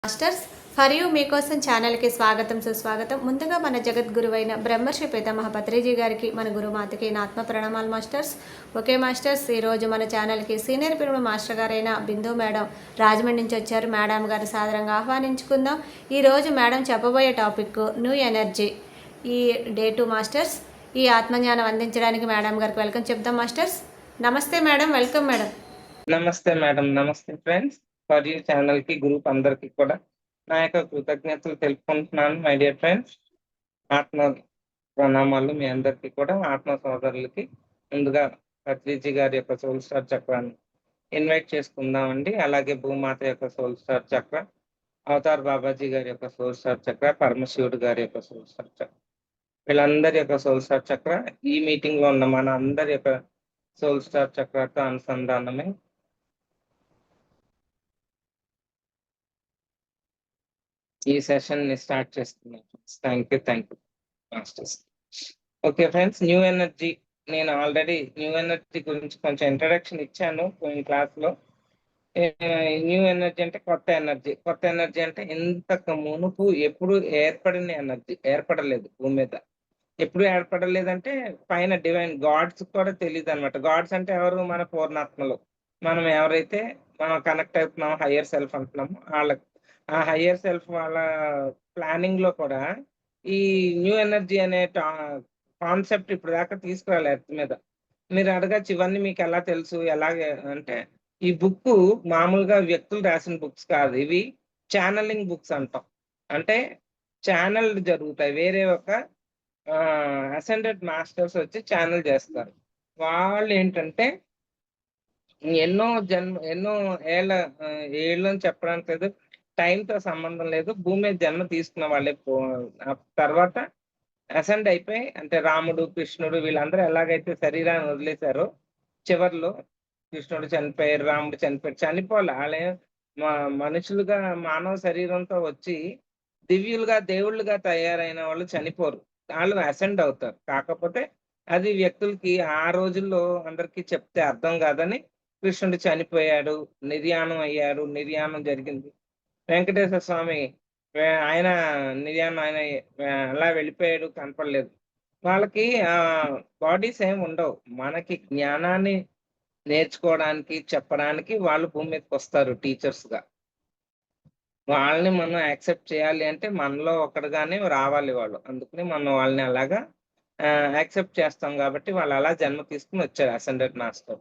Masters for you మీకోసం ఛానల్కి స్వాగతం సుస్వాగతం. ముందుగా మన జగద్గురువైన బ్రహ్మర్షి పితామహ పత్రిజీ గారికి, మన గురుమాతకి నా ఆత్మ ప్రణామాలు మాస్టర్స్. ఓకే మాస్టర్స్, ఈరోజు మన ఛానల్కి సీనియర్ పిల్లల మాస్టర్ గారైన బిందు మేడం రాజమండ్రి నుంచి వచ్చారు. మేడం గారు సాదరంగా ఆహ్వానించుకుందాం. ఈరోజు మేడం చెప్పబోయే టాపిక్ న్యూ ఎనర్జీ. ఈ డే 2 మాస్టర్స్. ఈ ఆత్మజ్ఞానం అందించడానికి మేడం గారికి వెల్కమ్ చెప్దాం మాస్టర్స్. నమస్తే మేడం, వెల్కమ్ మేడం. నమస్తే మేడం, నమస్తే ఫ్రెండ్స్. ఫర్ యూ ఛానల్ కి గ్రూప్ అందరికి కూడా నా యొక్క కృతజ్ఞతలు తెలుపుకుంటున్నాను. మై డియర్ ఫ్రెండ్స్, ఆత్మ ప్రణామాలు మీ అందరికి కూడా. ఆత్మ సోదరులకి ముందుగా పత్రిజీ గారి యొక్క సోల్ స్టార్ చక్రాన్ని ఇన్వైట్ చేసుకుందామండి. అలాగే భూమాత యొక్క సోల్ స్టార్ చక్ర, అవతార్ బాబాజీ గారి యొక్క సోల్ స్టార్ చక్ర, పరమశివుడు గారి యొక్క సోల్ స్టార్ చక్ర, వీళ్ళందరి యొక్క సోల్ స్టార్ చక్ర ఈ మీటింగ్ లో ఉన్న మన అందరి యొక్క సోల్ స్టార్ చక్రతో అనుసంధానమే ఈ సెషన్ ని స్టార్ట్ చేస్తున్నాం. Thank you masters. Okay friends, new energy. నేను ఆల్రెడీ న్యూ ఎనర్జీ గురించి కొంచెం ఇంట్రడక్షన్ ఇచ్చాను పోయిన క్లాస్ లో. న్యూ ఎనర్జీ అంటే కొత్త ఎనర్జీ. కొత్త ఎనర్జీ అంటే ఇంతకు మునుపు ఎప్పుడు ఏర్పడిన ఎనర్జీ, ఏర్పడలేదు భూమి మీద. ఎప్పుడు ఏర్పడలేదంటే పైన డివైన్ గాడ్స్ కూడా తెలియదు అనమాట. గాడ్స్ అంటే ఎవరు? మన పూర్ణాత్మలు. మనం ఎవరైతే మనం కనెక్ట్ అవుతున్నామో, హయ్యర్ సెల్ఫ్ అంటున్నామో వాళ్ళకి, ఆ హయ్యర్ సెల్ఫ్ వాళ్ళ ప్లానింగ్ లో కూడా ఈ న్యూ ఎనర్జీ అనే కాన్సెప్ట్ ఇప్పుడు దాకా తీసుకురాలి ఎర్త్ మీద. మీరు అడగచ్చు, ఇవన్నీ మీకు ఎలా తెలుసు, ఎలాగే అంటే, ఈ బుక్ మామూలుగా వ్యక్తులు రాసిన బుక్స్ కాదు, ఇవి ఛానలింగ్ బుక్స్ అంటాం. అంటే ఛానల్ జరుగుతాయి, వేరే ఒక అసెండెడ్ మాస్టర్స్ వచ్చి ఛానల్ చేస్తారు. వాళ్ళు ఏంటంటే ఎన్నో ఏళ్ళని చెప్పడానికి లేదు, టైంతో సంబంధం లేదు, భూమి మీద జన్మ తీసుకున్న వాళ్ళే. తర్వాత అసెండ్ అయిపోయి, అంటే రాముడు, కృష్ణుడు వీళ్ళందరూ ఎలాగైతే శరీరాన్ని వదిలేశారో, చివర్లో కృష్ణుడు చనిపోయారు, రాముడు చనిపోయారు. చనిపోలే వాళ్ళే, మనుషులుగా మానవ శరీరంతో వచ్చి దివ్యులుగా, దేవుళ్ళుగా తయారైన వాళ్ళు చనిపోరు, వాళ్ళు అసెండ్ అవుతారు. కాకపోతే అది వ్యక్తులకి ఆ రోజుల్లో అందరికీ చెప్తే అర్థం కాదని కృష్ణుడు చనిపోయాడు, నిర్యాణం అయ్యారు, నిర్యాణం జరిగింది. వెంకటేశ్వర స్వామి ఆయన నిర్యాణం, ఆయన అలా వెళ్ళిపోయాడు, కనపడలేదు. వాళ్ళకి బాడీస్ ఏమి ఉండవు. మనకి జ్ఞానాన్ని నేర్చుకోవడానికి, చెప్పడానికి వాళ్ళు భూమి మీదకి వస్తారు టీచర్స్ గా. వాళ్ళని మనం యాక్సెప్ట్ చేయాలి అంటే మనలో ఒకటిగానే రావాలి వాళ్ళు. అందుకని మనం వాళ్ళని అలాగా యాక్సెప్ట్ చేస్తాం. కాబట్టి వాళ్ళు అలా జన్మ తీసుకుని వచ్చారు అసెండెడ్ మాస్టర్.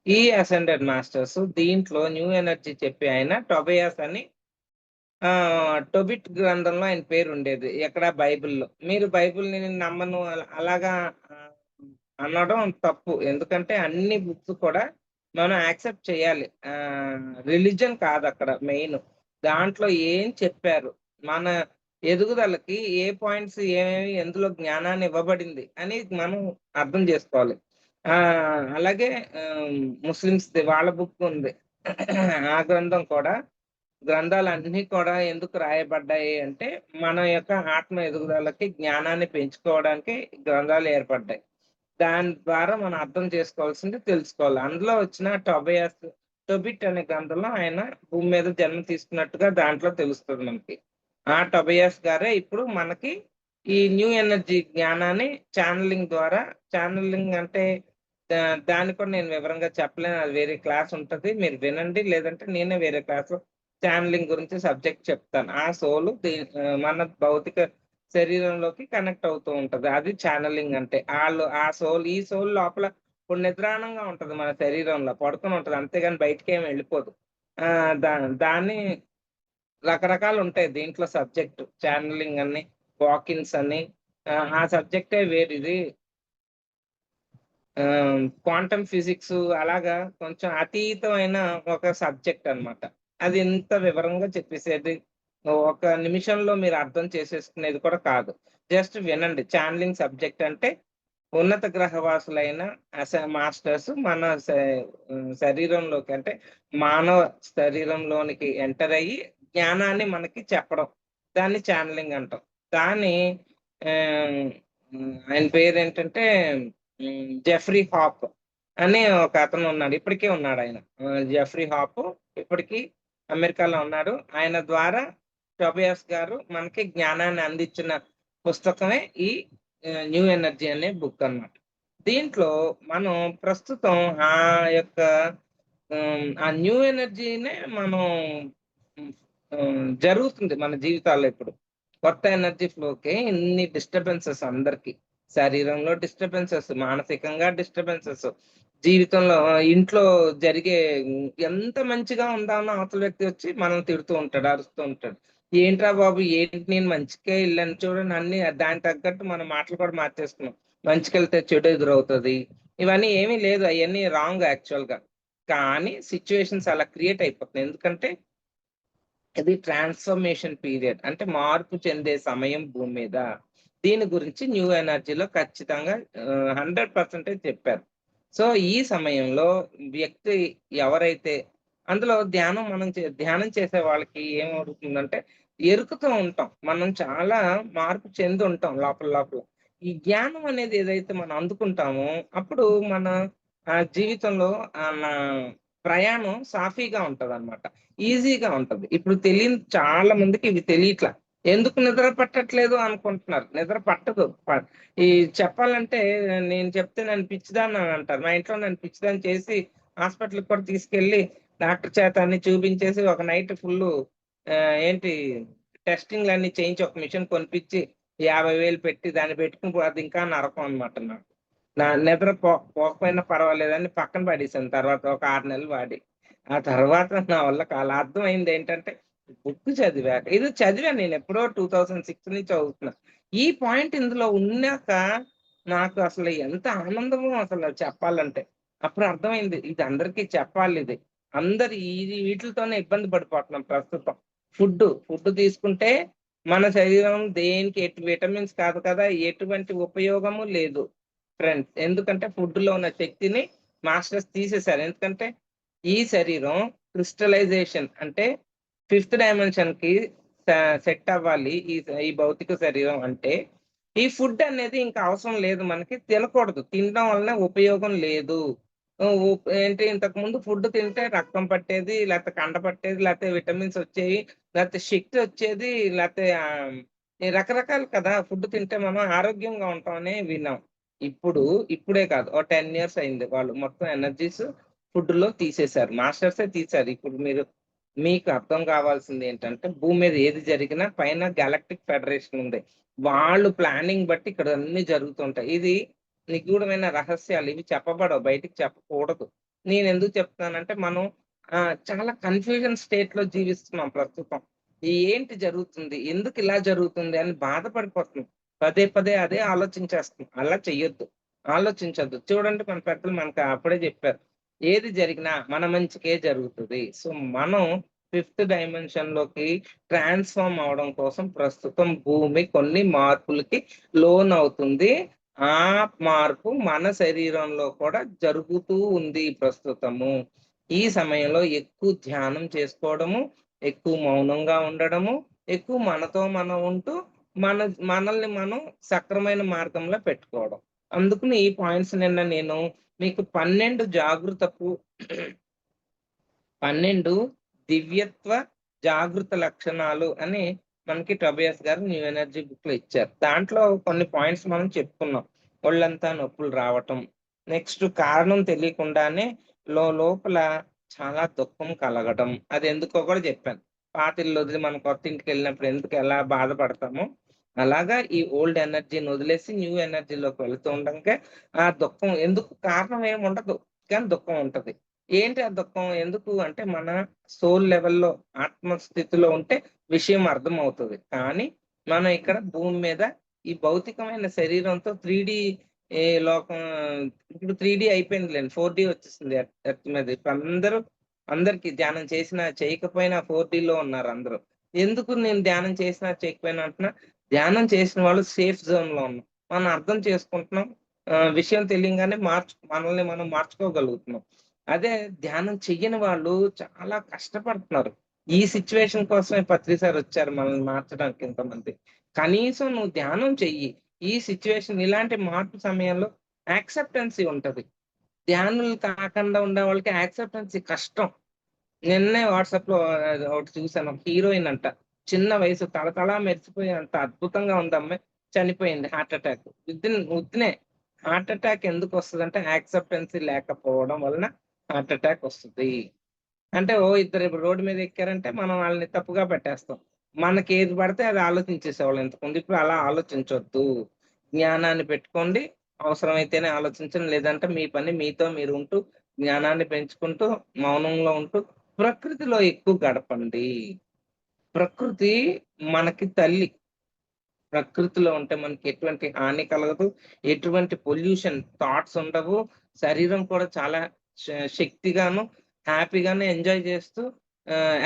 ఈ అసెండెడ్ మాస్టర్స్ దీంట్లో న్యూ ఎనర్జీ చెప్పి ఆయన టొబియాస్ అని, టొబిట్ గ్రంథంలో ఆయన పేరు ఉండేది, ఎక్కడ బైబిల్లో. మీరు బైబిల్ని నమ్మను అలాగా అనడం తప్పు. ఎందుకంటే అన్ని బుక్స్ కూడా మనం యాక్సెప్ట్ చేయాలి. రిలీజన్ కాదు అక్కడ మెయిన్. దాంట్లో ఏం చెప్పారు, మన ఎదుగుదలకి ఏ పాయింట్స్, ఏమేమి ఎందులో జ్ఞానాన్ని ఇవ్వబడింది అని మనం అర్థం చేసుకోవాలి. అలాగే ముస్లిమ్స్ వాళ్ళ బుక్ ఉంది. ఆ గ్రంథం కూడా, గ్రంథాలన్నీ కూడా ఎందుకు రాయబడ్డాయి అంటే మన యొక్క ఆత్మ ఎదుగుదలకి, జ్ఞానాన్ని పెంచుకోవడానికి గ్రంథాలు ఏర్పడ్డాయి. దాని ద్వారా మనం అర్థం చేసుకోవాల్సింది తెలుసుకోవాలి. అందులో వచ్చిన టొబిట్ అనే గ్రంథంలో ఆయన భూమి మీద జన్మ తీసుకున్నట్టుగా దాంట్లో తెలుస్తుంది మనకి. ఆ టొబియాస్ గారే ఇప్పుడు మనకి ఈ న్యూ ఎనర్జీ జ్ఞానాన్ని ఛానలింగ్ ద్వారా, ఛానలింగ్ అంటే దాన్ని కూడా నేను వివరంగా చెప్పలేను, అది వేరే క్లాస్ ఉంటది, మీరు వినండి. లేదంటే నేనే వేరే క్లాస్ లో ఛానలింగ్ గురించి సబ్జెక్ట్ చెప్తాను. ఆ సోలు మన భౌతిక శరీరంలోకి కనెక్ట్ అవుతూ ఉంటది, అది ఛానలింగ్ అంటే. ఈ సోల్ లోపల ఇప్పుడు నిద్రాణంగా ఉంటది, మన శరీరంలో పడుకుని ఉంటది, అంతేగాని బయటికి ఏమి వెళ్ళిపోదు. దాన్ని రకరకాలు ఉంటాయి దీంట్లో సబ్జెక్ట్, ఛానలింగ్ అని, వాకిన్స్ అని. ఆ సబ్జెక్టే వేరు, ఇది క్వాంటమ్ ఫిజిక్స్ అలాగా కొంచెం అతీతమైన ఒక సబ్జెక్ట్ అన్నమాట. అది ఇంత వివరంగా చెప్పేసేది ఒక నిమిషంలో మీరు అర్థం చేసేసుకునేది కూడా కాదు. జస్ట్ వినండి. ఛానలింగ్ సబ్జెక్ట్ అంటే ఉన్నత గ్రహవాసులైన మాస్టర్స్ మన శరీరంలోకి, అంటే మానవ శరీరంలోనికి ఎంటర్ అయ్యి జ్ఞానాన్ని మనకి చెప్పడం, దాన్ని ఛానలింగ్ అంటాం. దాన్ని ఆయన పేరు ఏంటంటే జెఫ్రీ హాప్ అని ఒక అతను ఉన్నాడు, ఇప్పటికే ఉన్నాడు ఆయన. జెఫ్రీ హాప్ ఇప్పటికీ అమెరికాలో ఉన్నాడు. ఆయన ద్వారా టోబియాస్ గారు మనకి జ్ఞానాన్ని అందించిన పుస్తకమే ఈ న్యూ ఎనర్జీ అనే బుక్ అన్నమాట. దీంట్లో మనం ప్రస్తుతం ఆ యొక్క ఆ న్యూ ఎనర్జీనే మనం జరుగుతుంది మన జీవితాల్లో ఇప్పుడు. కొత్త ఎనర్జీ ఫ్లోకి ఇన్ని డిస్టర్బెన్సెస్ అందరికి. శరీరంలో డిస్టర్బెన్సెస్, మానసికంగా డిస్టర్బెన్సెస్, జీవితంలో ఇంట్లో జరిగే ఎంత మంచిగా ఉందామో అవతల వ్యక్తి వచ్చి మనం తిడుతూ ఉంటాడు, అరుస్తూ ఉంటాడు. ఏంట్రా బాబు! ఏంటి నేను మంచికే ఎళ్ళాను చూడండి అన్నీ దానికి తగ్గట్టు మనం మాటలు కూడా మార్చేసుకున్నాం. మంచికెళ్తే చెడు ఎదురవుతది. ఇవన్నీ ఏమీ లేదు. అయన్నీ రాంగ్ యాక్చువల్‌గా. కానీ సిట్యుయేషన్స్ అలా క్రియేట్ అయిపోతున్నాయి. ఎందుకంటే ఇది ట్రాన్స్‌ఫర్మేషన్ పీరియడ్. అంటే మార్పు చెందే సమయం భూమి మీద. దీని గురించి న్యూ ఎనర్జీలో ఖచ్చితంగా 100% చెప్పారు. సో, ఈ సమయంలో వ్యక్తి ఎవరైతే అందులో ధ్యానం చేసే వాళ్ళకి ఏమవుతుందంటే ఎరుకుతూ ఉంటాం. మనం చాలా మార్పు చెంది ఉంటాం లోపల లోపల. ఈ జ్ఞానం అనేది ఏదైతే మనం అందుకుంటామో అప్పుడు మన జీవితంలో నా ప్రయాణం సాఫీగా ఉంటదన్నమాట. ఈజీగా ఉంటది. ఇప్పుడు తెలియని చాలా మందికి ఇవి తెలియట్లా. ఎందుకు నిద్ర పట్టట్లేదు అనుకుంటున్నారు. నిద్ర పట్టదు. ఈ చెప్పాలంటే నేను చెప్తే నన్ను పిచ్చిదాన్ని అని అంటారు. మా ఇంట్లో నన్ను పిచ్చిదాన్ని చేసి హాస్పిటల్‌కి కూడా తీసుకెళ్ళి డాక్టర్ చేత అన్ని చూపించేసి ఒక నైట్ ఫుల్లు ఏంటి టెస్టింగ్‌లన్నీ చేయించి ఒక మిషన్ కొనిపించి 50,000 పెట్టి దాన్ని పెట్టుకుని అది ఇంకా నరకం అన్నమాట నాకు. నా నిద్ర పోకపోయినా పర్వాలేదని పక్కన పడేసాను తర్వాత ఒక 6 నెలలు వాడి. ఆ తర్వాత నా వల్ల కాల అర్థమైందేంటంటే, బుక్ చదివాక ఇది చదివాను నేనెప్పుడో 2006 నుంచి చదువుతున్నా. ఈ పాయింట్ ఇందులో ఉన్నాక నాకు అసలు ఎంత ఆనందమో అసలు చెప్పాలంటే. అప్పుడు అర్థమైంది. ఇది అందరికీ చెప్పాలిది. అందరు వీటిలతోనే ఇబ్బంది పడిపోతున్నాం ప్రస్తుతం. ఫుడ్ తీసుకుంటే మన శరీరం దేనికి విటమిన్స్ కాదు కదా! ఎటువంటి ఉపయోగము లేదు ఫ్రెండ్స్. ఎందుకంటే ఫుడ్‌లో ఉన్న శక్తిని మాస్టర్స్ తీసేసారు. ఎందుకంటే ఈ శరీరం క్రిస్టలైజేషన్ అంటే ఫిఫ్త్ డైమెన్షన్‌కి సెట్ అవ్వాలి. ఈ భౌతిక శరీరం అంటే, ఈ ఫుడ్ అనేది ఇంకా అవసరం లేదు మనకి. తినకూడదు. తినడం వలన ఉపయోగం లేదు. ఆహ్, ఉ ఏంటి ఇంతకుముందు ఫుడ్ తింటే రక్తం పట్టేది, లేతే కండ పట్టేది, లేతే విటమిన్స్ వచ్చేయి, లేతే శక్తి వచ్చేది, లేతే ఈ రకరకాలు కదా! ఫుడ్ తింటే మనం ఆరోగ్యంగా ఉంటామని విన్నాం. ఇప్పుడే కాదు. ఓ 10 ఇయర్స్ అయింది. వాళ్ళు మొత్తం ఎనర్జీస్ ఫుడ్‌లో తీసేశారు. మాస్టర్సే తీశారు. ఇప్పుడు మీకు అర్థం కావాల్సిందేంటంటే, భూమి మీద ఏది జరిగినా పైన గాలాక్టిక్ ఫెడరేషన్ ఉంది. వాళ్ళు ప్లానింగ్ బట్టి ఇక్కడ అన్నీ జరుగుతుంటాయి. ఇది నిగూఢమైన రహస్యాలు. ఇవి చెప్పబడవు. బయటికి చెప్పకూడదు. నేనెందుకు చెప్తున్నానంటే, మనం చాలా కన్‌ఫ్యూజన్ స్టేట్‌లో జీవిస్తున్నాం ప్రస్తుతం. ఏంటి జరుగుతుంది? ఎందుకు ఇలా జరుగుతుంది? అని బాధపడిపోతున్నాం. పదే పదే అదే ఆలోచించేస్తున్నాం. అలా చెయ్యొద్దు. ఆలోచించొద్దు. చూడండి మన పెద్దలు మనకు అప్పుడే చెప్పారు. ఏది జరిగినా మన మంచికే జరుగుతది. సో, మనం ఫిఫ్త్ డైమెన్షన్‌లోకి ట్రాన్స్‌ఫార్మ్ అవ్వడం కోసం ప్రస్తుతం భూమి కొన్ని మార్పులకి లోనవుతుంది. ఆ మార్పు మన శరీరంలో కూడా జరుగుతూ ఉంది ప్రస్తుతము. ఈ సమయంలో ఎక్కువ ధ్యానం చేసుకోవడము, ఎక్కువ మౌనంగా ఉండడము, ఎక్కువ మనతో మనం ఉంటూ మన మనల్ని మనం సక్రమైన మార్గంలో పెట్టుకోవడం. అందుకని ఈ పాయింట్స్ నిన్న నేను మీకు 12 దివ్యత్వ జాగృత లక్షణాలు అని మనకి టోబియాస్ గారు న్యూ ఎనర్జీ బుక్‌లో ఇచ్చారు. దాంట్లో కొన్ని పాయింట్స్ మనం చెప్పుకున్నాం. ఒళ్ళంతా నొప్పులు రావటం, నెక్స్ట్ కారణం తెలియకుండానే లోపల చాలా దుఃఖం కలగడం. అదెందుకో కూడా చెప్పాను. పాతిల్లు వదిలి మనం కొత్త ఇంటికెళ్ళినప్పుడు ఎందుకు ఎలా బాధపడతామో, అలాగా ఈ ఓల్డ్ ఎనర్జీని వదిలేసి న్యూ ఎనర్జీలోకి వెళ్తూ ఉండంగా ఆ దుఃఖం ఎందుకు కారణం ఏముండదు. కానీ దుఃఖం ఉంటది. ఏంటి ఆ దుఃఖం? ఎందుకు అంటే మన సోల్ లెవెల్‌లో ఆత్మ స్థితిలో ఉంటే విషయం అర్థమవుతది. కానీ మనం ఇక్కడ భూమి మీద ఈ భౌతికమైన శరీరంతో 3 లోకం ఇప్పుడు 3 అయిపోయిందిలెండి. 4 వచ్చేసింది ఎర్త్ మీద. ఇప్పుడు అందరికి ధ్యానం చేసినా, చేయకపోయినా 4 ఉన్నారందరూ. ఎందుకు నేను ధ్యానం చేసినా, చేయకపోయినా అంటున్నా, ధ్యానం చేసిన వాళ్ళు సేఫ్ జోన్‌లో ఉన్నాం. మనం అర్థం చేసుకుంటున్నాం. విషయం తెలియంగానే మనల్ని మనం మార్చుకోగలుగుతున్నాం. అదే ధ్యానం చెయ్యని వాళ్ళు చాలా కష్టపడుతున్నారు. ఈ సిట్యుయేషన్ కోసమే పత్రి సార్ వచ్చారు మనల్ని మార్చడానికి ఇంతమంది. కనీసం నువ్వు ధ్యానం చెయ్యి. ఈ సిట్యుయేషన్ ఇలాంటి మార్పు సమయంలో యాక్సెప్టెన్సీ ఉంటది. ధ్యానులు కాకుండా ఉండే వాళ్ళకి యాక్సెప్టెన్సీ కష్టం. నిన్నే వాట్సాప్‌లో ఒకటి చూసాను. ఒక హీరోయిన్ అంట. చిన్న వయసు తళతళ మెరిసిపోయి అంత అద్భుతంగా ఉంది అమ్మాయి, చనిపోయింది హార్ట్ అటాక్. ఉత్తినే హార్ట్ అటాక్ ఎందుకు వస్తదంటే యాక్సెప్టెన్సీ లేకపోవడం వలన హార్ట్ అటాక్ వస్తది. అంటే ఇద్దరు ఇప్పుడు రోడ్డు మీద ఎక్కారంటే మనం వాళ్ళని తప్పుగా పెట్టేస్తాం. మనకి ఏది పడితే అది ఆలోచించేసేవాళ్ళం ఇంతకుముందు. ఇప్పుడు అలా ఆలోచించొద్దు. జ్ఞానాన్ని పెట్టుకోండి. అవసరమైతేనే ఆలోచించండి. లేదంటే మీ పని మీతో మీరు ఉంటూ, జ్ఞానాన్ని పెంచుకుంటూ, మౌనంలో ఉంటూ, ప్రకృతిలో ఎక్కువ గడపండి. ప్రకృతి మనకి తల్లి. ప్రకృతిలో ఉంటే మనకి ఎటువంటి హాని కలగదు. ఎటువంటి పొల్యూషన్ థాట్స్ ఉండవు. శరీరం కూడా చాలా శక్తిగాను, హ్యాపీగాను ఎంజాయ్ చేస్తూ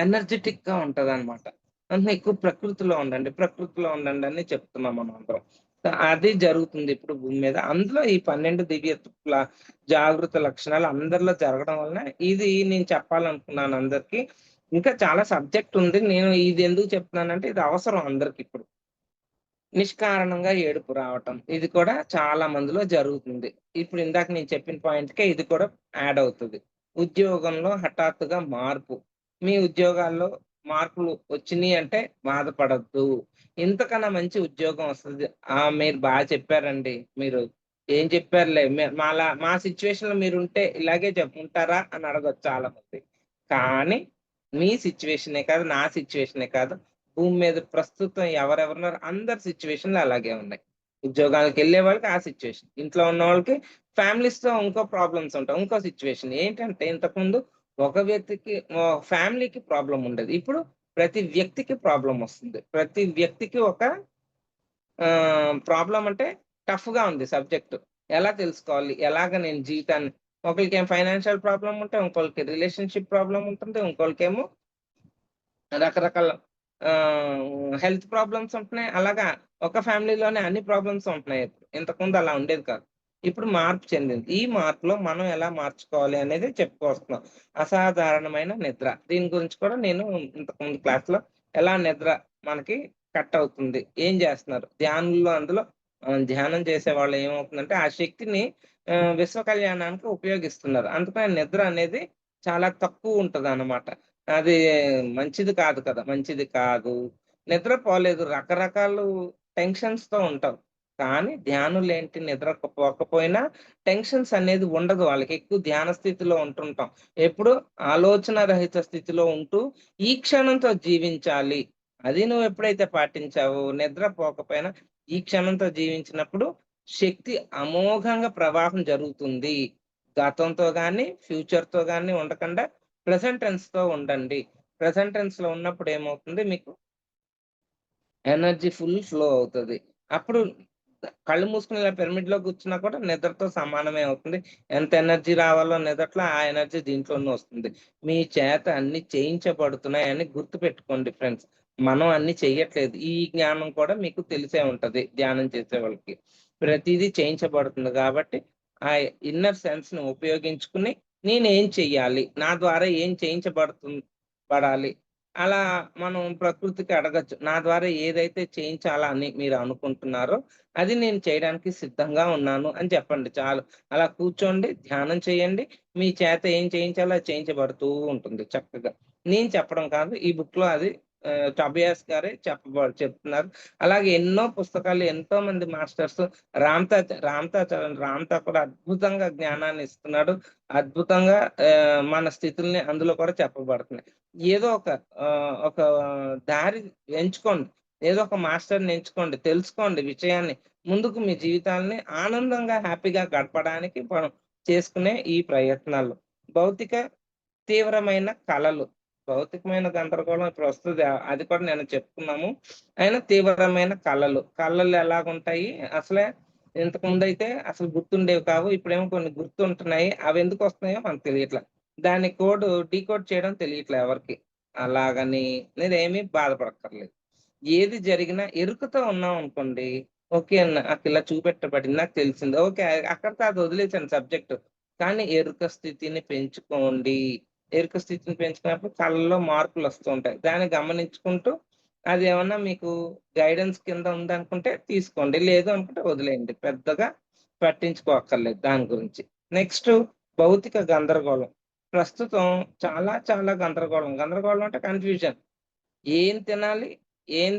ఎనర్జిటిక్‌గా ఉంటదనమాట. అందుకే ఎక్కువ ప్రకృతిలో ఉండండి. ప్రకృతిలో ఉండండి అని చెప్తున్నాం మనమందరం. అది జరుగుతుంది ఇప్పుడు భూమి మీద. అందులో ఈ 12 దివ్యత్వ జాగృత లక్షణాలు అందరిలో జరగడం వలన ఇది నేను చెప్పాలనుకున్నాను అందరికి. ఇంకా చాలా సబ్జెక్ట్ ఉంది. నేను ఇది ఎందుకు చెప్తున్నానంటే ఇది అవసరం అందరికిప్పుడు. నిష్కారణంగా ఏడుపు రావటం. ఇది కూడా చాలా మందిలో జరుగుతుంది. ఇప్పుడు ఇందాక నేను చెప్పిన పాయింట్‌కే ఇది కూడా యాడ్ అవుతది. ఉద్యోగంలో హఠాత్తుగా మార్పు. మీ ఉద్యోగాల్లో మార్పులు వచ్చినియి అంటే బాధపడొద్దు. ఇంతకన్నా మంచి ఉద్యోగం వస్తది. మీరు చెప్పారండి. మీరు ఏం చెప్పారులే. మా సిట్యుయేషన్‌లో మీరుంటే ఇలాగే ఉంటారా అని అడగొచ్చు చాలామంది. కానీ మీ సిట్యుయేషనే కాదు, నా సిట్యుయేషనే కాదు. భూమి మీద ప్రస్తుతం ఎవరెవరున్నారో అందరి సిట్యుయేషన్‌లు అలాగే ఉన్నాయి. ఉద్యోగాలకెళ్ళే వాళ్ళకి ఆ సిట్యుయేషన్. ఇంట్లో ఉన్నవాళ్ళకి ఫ్యామిలీస్‌తో ఇంకో ప్రాబ్లమ్స్ ఉంటాయి. ఇంకో సిట్యుయేషన్. ఏంటంటే ఇంతకుముందు ఒక వ్యక్తికి ఫ్యామిలీకి ప్రాబ్లమ్ ఉండేది. ఇప్పుడు ప్రతి వ్యక్తికి ప్రాబ్లమ్ వస్తుంది. ప్రతి వ్యక్తికి ఒక ప్రాబ్లమ్ అంటే టఫ్‌గా ఉంది సబ్జెక్ట్. ఎలా తెలుసుకోవాలి? ఎలాగ నేను జీవితాన్ని ఒకళ్ళకేమో ఫైనాన్షియల్ ప్రాబ్లమ్ ఉంటే, ఇంకోళ్ళకి రిలేషన్‌షిప్ ప్రాబ్లమ్ ఉంటుంది. ఇంకోళ్ళకేమో రకరకాల హెల్త్ ప్రాబ్లమ్స్ ఉంటున్నాయి. అలాగా ఒక ఫ్యామిలీలోనే అన్ని ప్రాబ్లమ్స్ ఉంటున్నాయి ఇప్పుడు. ఇంతకుముందు అలా ఉండేది కాదు. ఇప్పుడు మార్పు చెందింది. ఈ మార్పులో మనం ఎలా మార్చుకోవాలి అనేది చెప్పుకొస్తున్నాం. అసాధారణమైన నిద్ర. దీని గురించి కూడా నేను ఇంతకుముందు క్లాస్‌లో ఎలా నిద్ర మనకి కట్ అవుతుంది. ఏం చేస్తున్నారు? అందులో ధ్యానం చేసేవాళ్ళు ఏమవుతుందంటే ఆ శక్తిని విశ్వ కళ్యాణానికి ఉపయోగిస్తున్నారు. అందుకని నిద్ర అనేది చాలా తక్కువ ఉంటదనమాట. అది మంచిది కాదు కదా! మంచిది కాదు. నిద్రపోలేదు రకరకాలు టెన్షన్స్‌తో ఉంటాం. కానీ ధ్యానులేంటి నిద్రపోకపోయినా టెన్షన్స్ అనేది ఉండదు వాళ్ళకి. ఎక్కువ ధ్యాన స్థితిలో ఉంటుంటాం. ఎప్పుడు ఆలోచన రహిత స్థితిలో ఉంటూ, ఈ క్షణంతో జీవించాలి. అది నువ్వు ఎప్పుడైతే పాటించావో నిద్రపోకపోయినా ఈ క్షణంతో జీవించినప్పుడు శక్తి అమోఘంగా ప్రవాహం జరుగుతుంది. గతంతో గాని, ఫ్యూచర్‌తో గాని ఉండకుండా ప్రెజెంట్ టెన్స్‌తో ఉండండి. ప్రెజెంట్ టెన్స్‌లో ఉన్నప్పుడు ఏమవుతుంది మీకు ఎనర్జీ ఫుల్ ఫ్లో అవుతది. అప్పుడు కళ్ళు మూసుకొని ఇలా పిరమిడ్‌లో కూర్చున్నా కూడా నిద్రతో సమానమే అవుతుంది. ఎంత ఎనర్జీ రావాలో నిదట్లో ఆ ఎనర్జీ దీంట్లోనే వస్తుంది. మీ చేత అన్నీ చేయించబడుతున్నాయని గుర్తుపెట్టుకోండి ఫ్రెండ్స్. మనం అన్నీ చెయ్యట్లేదు. ఈ జ్ఞానం కూడా మీకు తెలిసే ఉంటది ధ్యానం చేసేవాళ్ళకి. ప్రతీదీ చేయించబడుతుంది కాబట్టి ఆ ఇన్నర్ సెన్స్‌ని ఉపయోగించుకుని నేనేం చెయ్యాలి? నా ద్వారా ఏం పడాలి? అలా మనం ప్రకృతికి అడగొచ్చు. నా ద్వారా ఏదైతే చేయించాలా అని మీరు అనుకుంటున్నారో, అది నేను చేయడానికి సిద్ధంగా ఉన్నాను అని చెప్పండి చాలు. అలా కూర్చోండి, ధ్యానం చేయండి. మీ చేత ఏం చేయించాలో అది చేయించబడుతూ ఉంటుంది చక్కగా. నేను చెప్పడం కాదు. ఈ బుక్‌లో అది టబియాస్ గారే చెప్తున్నారు. అలాగే ఎన్నో పుస్తకాలు, ఎంతో మంది మాస్టర్స్ రామ్‌తా కూడా అద్భుతంగా జ్ఞానాన్ని ఇస్తున్నాడు. అద్భుతంగా మన స్థితుల్ని అందులో కూడా చెప్పబడుతున్నాయి. ఏదో ఒక దారి ఎంచుకోండి. ఏదో ఒక మాస్టర్‌ని ఎంచుకోండి. తెలుసుకోండి విషయాన్ని. ముందుకు మీ జీవితాల్ని ఆనందంగా, హ్యాపీగా గడపడానికి మనం చేసుకునే ఈ ప్రయత్నాలు. భౌతిక తీవ్రమైన కలలు. భౌతికమైన గందరగోళం ఇప్పుడు వస్తది. అది కూడా నేను చెప్పుకున్నాము. అయినా తీవ్రమైన కలలు. కలలు ఎలాగుంటాయి? అసలే ఇంతకుముందయితే అసలు గుర్తుండేవి కావు. ఇప్పుడేమో కొన్ని గుర్తుంటున్నాయి. అవెందుకొస్తున్నాయో మనకు తెలియట్ల. దాని డీకోడ్ చేయడం తెలియట్లే ఎవరికీ. అలాగని మీరేమీ బాధపడక్కర్లేదు. ఏది జరిగినా ఎరుకతో ఉన్నామనుకోండి, ఓకే. నాకిలా చూపెట్టబడింది. నాకు తెలిసింది. ఓకే. అక్కడితో అది వదిలేసాను సబ్జెక్టు. కానీ ఎరుక స్థితిని పెంచుకోండి. ఎరుక స్థితిని పెంచుకున్నప్పుడు కళ్ళలో మార్పులొస్తూ ఉంటాయి. దాన్ని గమనించుకుంటూ అదేమన్నా మీకు గైడెన్స్ కింద ఉందనుకుంటే తీసుకోండి. లేదు అనుకుంటే వదిలేయండి. పెద్దగా పట్టించుకోక్కర్లేదు దాని గురించి. నెక్స్టు భౌతిక గందరగోళం. ప్రస్తుతం చాలా చాలా గందరగోళం. గందరగోళం అంటే కన్‌ఫ్యూజన్. ఏం తినాలి? ఏం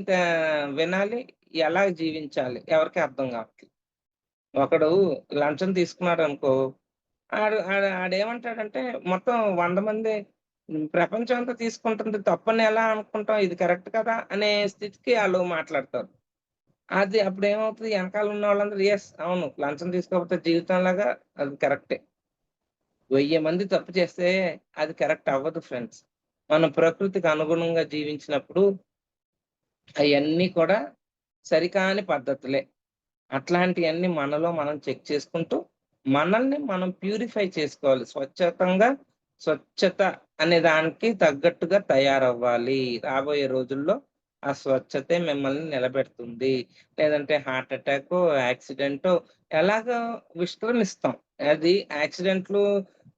వినాలి, ఎలా జీవించాలి ఎవరికీ అర్థం కావట్లేదు. ఒకడు లంచం తీసుకున్నాడు అనుకో, ఆడేమంటాడంటే మొత్తం 100 మంది ప్రపంచం అంతా తీసుకుంటుంది తప్పని ఎలా అనుకుంటాం? ఇది కరెక్ట్ కదా! అనే స్థితికి ఆళ్ళు మాట్లాడతారు. అది అప్పుడేమవుతది ఎనకాల ఉన్నోళ్ళందరూ యెస్. అవును. లంచం తీసుకోకపోతే జీవితంలాగా అది కరెక్టే. 1000 మంది తప్పు చేస్తే అది కరెక్ట్ అవ్వదు ఫ్రెండ్స్. మనం ప్రకృతికి అనుగుణంగా జీవించినప్పుడు అయన్నీ కూడా సరికాని పద్ధతులే. అట్లాంటియన్నీ మనలో మనం చెక్ చేసుకుంటూ, మనల్ని మనం ప్యూరిఫై చేసుకోవాలి. స్వచ్ఛత అనే దానికి తగ్గట్టుగా తయారవ్వాలి. రాబోయే రోజుల్లో ఆ స్వచ్ఛతే మిమ్మల్ని నిలబెడుతుంది. లేదంటే హార్ట్ అటాకో, యాక్సిడెంటో ఎలాగో విశ్రమిస్తాం. అది యాక్సిడెంట్లు,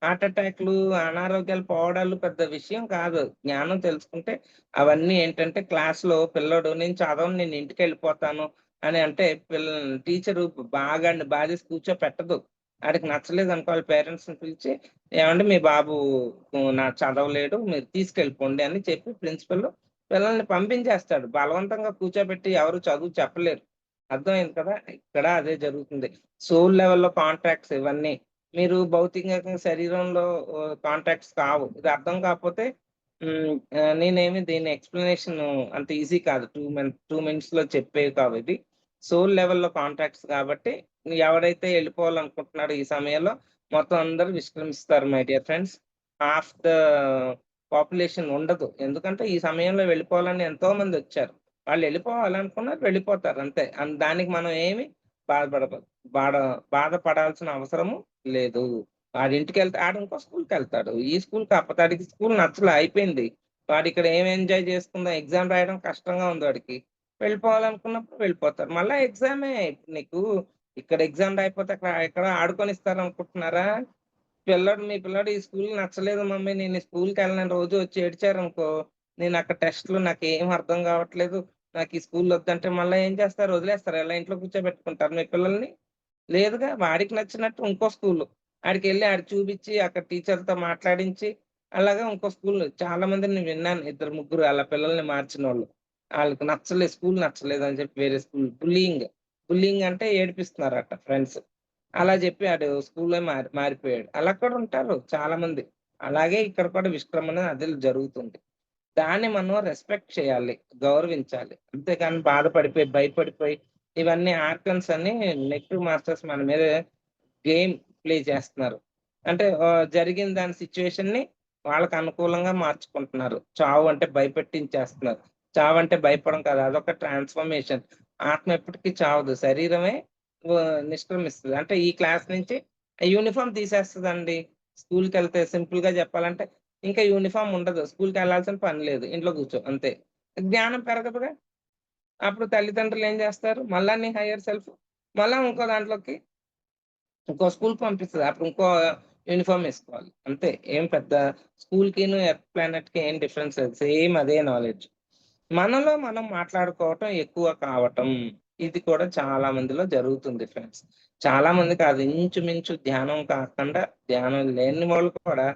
హార్ట్ అటాక్‌లు, అనారోగ్యాలు పోవడాలు పెద్ద విషయం కాదు. జ్ఞానం తెలుసుకుంటే అవన్నీ ఏంటంటే క్లాస్‌లో పిల్లోడు నేను చదవను నేను ఇంటికెళ్ళిపోతాను అని అంటే టీచరు బాగా బాధేసి కూర్చోపెట్టదు. ఆడికి నచ్చలేదనుకో ఆళ్ళ పేరెంట్స్‌ని పిలిచి, "ఏవండీ మీ బాబు చదవలేడు. మీరు తీసుకెళ్ళిపోండి" అని చెప్పి ప్రిన్సిపల్ పిల్లల్ని పంపించేస్తాడు. బలవంతంగా కూర్చోబెట్టి ఎవరు చదువు చెప్పలేరు. అర్థమైంది కదా! ఇక్కడ అదే జరుగుతుంది. సోల్ లెవెల్‌లో కాంట్రాక్ట్స్ ఇవన్నీ. మీరు భౌతికంగా శరీరంలో కాంట్రాక్ట్స్ కావు. ఇది అర్థం కాకపోతే నేనేమి దీని ఎక్స్‌ప్లనేషన్ అంత ఈజీ కాదు. 2 మినిట్స్‌లో చెప్పేవి కావు ఇది. సోల్ లెవెల్‌లో కాంట్రాక్ట్స్ కాబట్టి ఎవడైతే ఎళ్ళిపోవాలనుకుంటున్నాడో ఈ సమయంలో మొత్తం అందరూ విశ్రమిస్తారు my dear friends. Half the population ఉండదు. ఎందుకంటే ఈ సమయంలో వెళ్ళిపోవాలని ఎంతో మందొచ్చారు. వాళ్ళు వెళ్ళిపోవాలనుకున్నారు వెళ్ళిపోతారు అంతే. దానికి మనం ఏమి బాధపడక బాధ బాధపడాల్సిన అవసరము లేదు. ఆడింటికెళ్తే ఆడు ఇంకో స్కూల్‌కెళ్తాడు. ఈ స్కూల్ కాకపోతే ఆడికి స్కూల్ నచ్చలే అయిపోయింది. వాడిక్కడ ఏం ఎంజాయ్ చేసుకుందాం ఎగ్జామ్ రాయడం కష్టంగా ఉంది వాడికి. వెళ్ళిపోవాలనుకున్నప్పుడు వెళ్ళిపోతారు. మళ్ళా ఎగ్జామే. ఇప్పుడు నీకు ఇక్కడ ఎగ్జామ్ రాయకపోతే అక్కడ ఎక్కడ ఆడుకొనిస్తారనుకుంటున్నారా? మీ పిల్లాడు ఈ స్కూల్ నచ్చలేదు మమ్మీ నేను ఈ స్కూల్‌కెళ్ళనని రోజు వచ్చి ఏడ్చారనుకో, నేనక్కడ టెస్ట్‌లు నాకేం అర్థం కావట్లేదు. నాకు ఈ స్కూల్ వద్దంటే మళ్ళా ఏం చేస్తారు? వదిలేస్తారా? ఇలా ఇంట్లో కూర్చోబెట్టుకుంటారా మీ పిల్లల్ని? లేదుగా. వాడికి నచ్చినట్టు ఇంకో స్కూలు. ఆడికెళ్ళి ఆడు చూపిచ్చి, అక్కడ టీచర్‌తో మాట్లాడించి, అలాగా ఇంకో స్కూలు చాలా మందిని నేను విన్నాను. ఇద్దరు, ముగ్గురు ఆళ్ళ పిల్లల్ని మార్చినోళ్ళు. ఆళ్ళకి నచ్చలేదు, స్కూల్ నచ్చలేదని చెప్పి వేరే స్కూల్ బుల్లీయింగ్. బుల్లీయింగ్ అంటే ఏడిపిస్తున్నారట ఫ్రెండ్స్. అలా చెప్పి ఆడు స్కూలే మారిపోయాడు. అలా కూడా ఉంటారు చాలా మంది. అలాగే ఇక్కడ కూడా విష్క్రమణ అదే జరుగుతుంది. దాన్ని మనం రెస్పెక్ట్ చేయాలి. గౌరవించాలి. అంతేగాని బాధపడిపోయి, భయపడిపోయి ఇవన్నీ ఆర్గన్స్ అని నెగెటివ్ మాస్టర్స్ మన మీద గేమ్ ప్లే చేస్తున్నారు. అంటే జరిగిన దాని సిట్యుయేషన్‌ని వాళ్ళకి అనుకూలంగా మార్చుకుంటున్నారు. చావు అంటే భయపెట్టించేస్తున్నారు. చావంటే భయపడం కాదు. అదొక ట్రాన్స్‌ఫర్మేషన్. ఆత్మ ఎప్పటికి చావదు. శరీరమే నిష్క్రమిస్తది. అంటే ఈ క్లాస్ నుంచి యూనిఫార్మ్ తీసేస్తదండి. స్కూలుకెళ్తే సింపుల్‌గా చెప్పాలంటే ఇంకా యూనిఫార్మ్ ఉండదు. స్కూలుకెళ్ళాల్సిన పని లేదు. ఇంట్లో కూర్చో అంతే. జ్ఞానం పెరగదుగా. అప్పుడు తల్లిదండ్రులు ఏం చేస్తారు? మళ్ళా నీ హైయర్ సెల్ఫ్ మళ్ళా ఇంకో దాంట్లోకి ఇంకో స్కూల్‌కి పంపిస్తది. అప్పుడు ఇంకో యూనిఫార్మ్ ఏసుకోవాలి. అంతే. ఏం పెద్ద స్కూల్‌కిను, ఎర్త్ ప్లానెట్‌కి ఏం డిఫరెన్స్ లేదు. సేమ్ అదే నాలెడ్జ్. మనలో మనం మాట్లాడుకోవటం ఎక్కువ కావటం. ఇది కూడా చాలా మందిలో జరుగుతుంది ఫ్రెండ్స్. చాలా మంది కాదు ఇంచుమించు ధ్యానం కాకుండా ధ్యానం లేని వాళ్ళు కూడా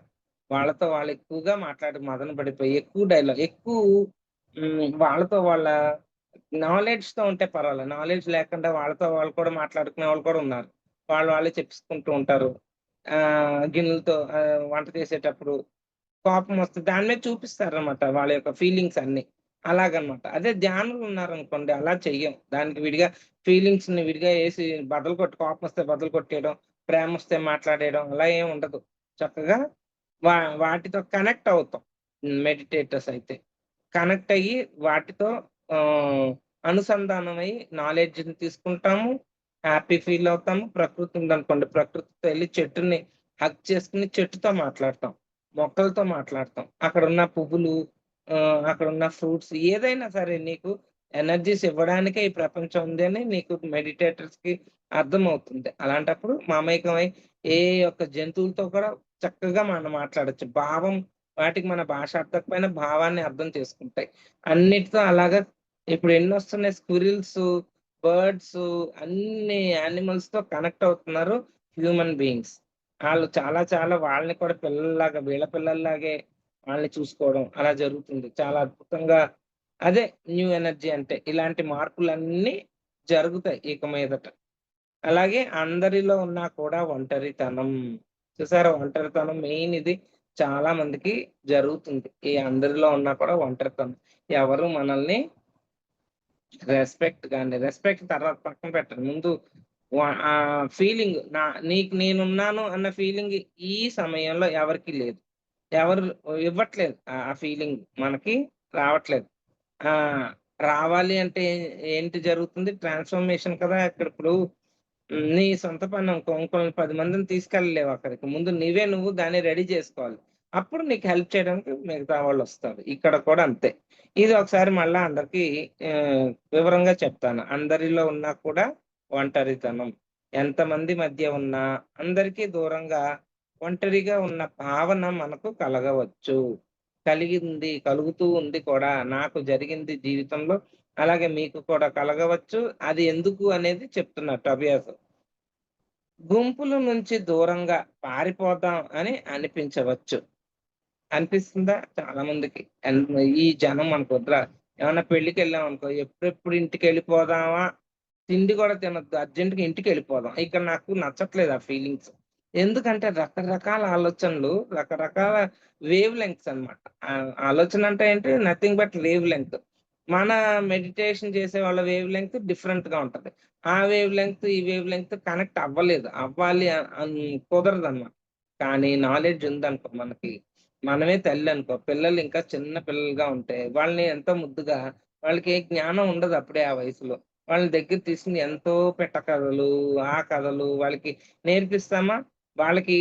వాళ్ళతో వాళ్ళు ఎక్కువగా మాట్లాడి మదన పడిపోయి ఎక్కువ డైలాగ్ వాళ్ళతో వాళ్ళ నాలెడ్జ్‌తో ఉంటే పర్వాలేదు. నాలెడ్జ్ లేకుండా వాళ్ళతో వాళ్ళు కూడా మాట్లాడుకునే వాళ్ళు కూడా ఉన్నారు. వాళ్ళే చెప్పేసుకుంటూ ఉంటారు. గిన్నెలతో వంట చేసేటప్పుడు కోపమొస్తది. దాని మీద చూపిస్తారనమాట వాళ్ళ యొక్క ఫీలింగ్స్ అన్నీ. అలాగనమాట. అదే ధ్యానులు ఉన్నారనుకోండి అలా చెయ్యం. దానికి విడిగా ఫీలింగ్స్‌ని విడిగా ఏసి కోపమొస్తే బద్దలు కొట్టేయడం, ప్రేమొస్తే మాట్లాడేయడం అలా ఏం ఉండదు. చక్కగా వా వాటితో కనెక్ట్ అవుతాం. మెడిటేటర్స్ అయితే. కనెక్ట్ అయ్యి వాటితో ఆహ్, అనుసంధానమై నాలెడ్జ్‌ని తీసుకుంటాము. హ్యాపీ ఫీల్ అవుతాము. ప్రకృతి ఉందనుకోండి ప్రకృతితో ఎళ్లి చెట్టుని హగ్ చేసుకొని చెట్టుతో మాట్లాడతాం. మొక్కలతో మాట్లాడతాం. అక్కడున్న పువ్వులు అక్కడున్న ఫ్రూట్స్ ఏదైనా సరే నీకు ఎనర్జీస్ ఇవ్వడానికే ఈ ప్రపంచం ఉంది అని నీకు మెడిటేటర్స్‌కి అర్థమవుతుంది. అలాంటప్పుడు మమేకమై ఏ ఒక్క జంతువులతో కూడా చక్కగా మనం మాట్లాడొచ్చు. వాటికి మన భాష అర్థకపోయినా భావాన్ని అర్థం చేసుకుంటాయి. అన్నిటితో అలాగా ఇప్పుడు ఎన్నొస్తున్నాయి స్క్విరిల్సు, బర్డ్సు అన్ని యానిమల్స్‌తో కనెక్ట్ అవుతున్నారు హ్యూమన్ బీయింగ్స్. ఆళ్ళు చాలా చాలా వాళ్ళని కూడా పిల్లల్లాగా వీళ్ళ పిల్లల్లాగే వాళ్ళని చూసుకోవడం అలా జరుగుతుంది. చాలా అద్భుతంగా అదే న్యూ ఎనర్జీ అంటే. ఇలాంటి మార్పులన్నీ జరుగుతాయి ఇక మీదట. అలాగే అందరిలో ఉన్నా కూడా ఒంటరితనం. చూసారా, ఒంటరితనం మెయిన్ ఇది చాలా మందికి జరుగుతుంది. ఈ అందరిలో ఉన్నా కూడా ఒంటరితనం. ఎవరు మనల్ని రెస్పెక్ట్ తర్వాత పక్కన పెట్టండి. ముందు ఫీలింగ్ నీకు నేనున్నాను అన్న ఫీలింగ్ ఈ సమయంలో ఎవరికీ లేదు. ఎవరు ఇవ్వట్లేదు. ఆ ఫీలింగ్ మనకి రావట్లేదు. ఆ! రావాలి అంటే ఏంటి జరుగుతుంది? ట్రాన్స్‌ఫర్మేషన్ కదా! ఇక్కడ ఇప్పుడు నీ సొంత పననుకో ఇంకొల్ని 10 మందిని తీసుకెళ్ళలేవు అక్కడికి. ముందు నువ్వు దాన్ని రెడీ చేసుకోవాలి. అప్పుడు నీకు హెల్ప్ చేయడానికి మిగతా వాళ్ళొస్తారు. ఇక్కడ కూడా అంతే. ఇది ఒకసారి మళ్ళా అందరికీ వివరంగా చెప్తాను. అందరిలో ఉన్నా కూడా ఒంటరితనం. ఎంతమంది మధ్య ఉన్నా అందరికీ దూరంగా ఒంటరిగా ఉన్న భావన మనకు కలగవచ్చు. కలుగుతూ ఉంది కూడా. నాకు జరిగింది జీవితంలో. అలాగే మీకు కూడా కలగవచ్చు. అది ఎందుకు అనేది చెప్తున్నా టోబియాస్. గుంపుల నుంచి దూరంగా పారిపోదాం అని అనిపించవచ్చు. అనిపిస్తుందా చాలా మందికి? ఈ జనం మనకొద్దురా. ఏమన్నా పెళ్ళికెళ్ళామనుకో ఎప్పుడెప్పుడు ఇంటికెళ్ళిపోదామా? తిండి కూడా తినొద్దు. అర్జెంట్‌గా ఇంటికెళ్ళిపోదాం. ఇక్కడ నాకు నచ్చట్లేదు ఆ ఫీలింగ్స్. ఎందుకంటే రకరకాల ఆలోచనలు, రకరకాల వేవ్ లెంగ్త్స్ అన్నమాట. ఆలోచన అంటే ఏంటి? Nothing but wave length. మన మెడిటేషన్ చేసే వాళ్ళ వేవ్ లెంగ్త్ డిఫరెంట్‌గా ఉంటది. ఆ వేవ్ లెంగ్త్, ఈ వేవ్ లెంగ్త్ కనెక్ట్ అవ్వలేదు. అవ్వాలి కుదరదన్నమాట. కానీ నాలెడ్జ్ ఉందనుకో మనకి. మనమే తల్లనుకో, పిల్లలు ఇంకా చిన్న పిల్లలుగా ఉంటే వాళ్ళని ఎంతో ముద్దుగా వాళ్ళకి ఏ జ్ఞానం ఉండదు అప్పుడే ఆ వయసులో. వాళ్ళని దగ్గర తీసుకొని ఎంతో పెట్ట కథలు, ఆ కథలు వాళ్ళకి నేర్పిస్తామా? వాళ్ళకి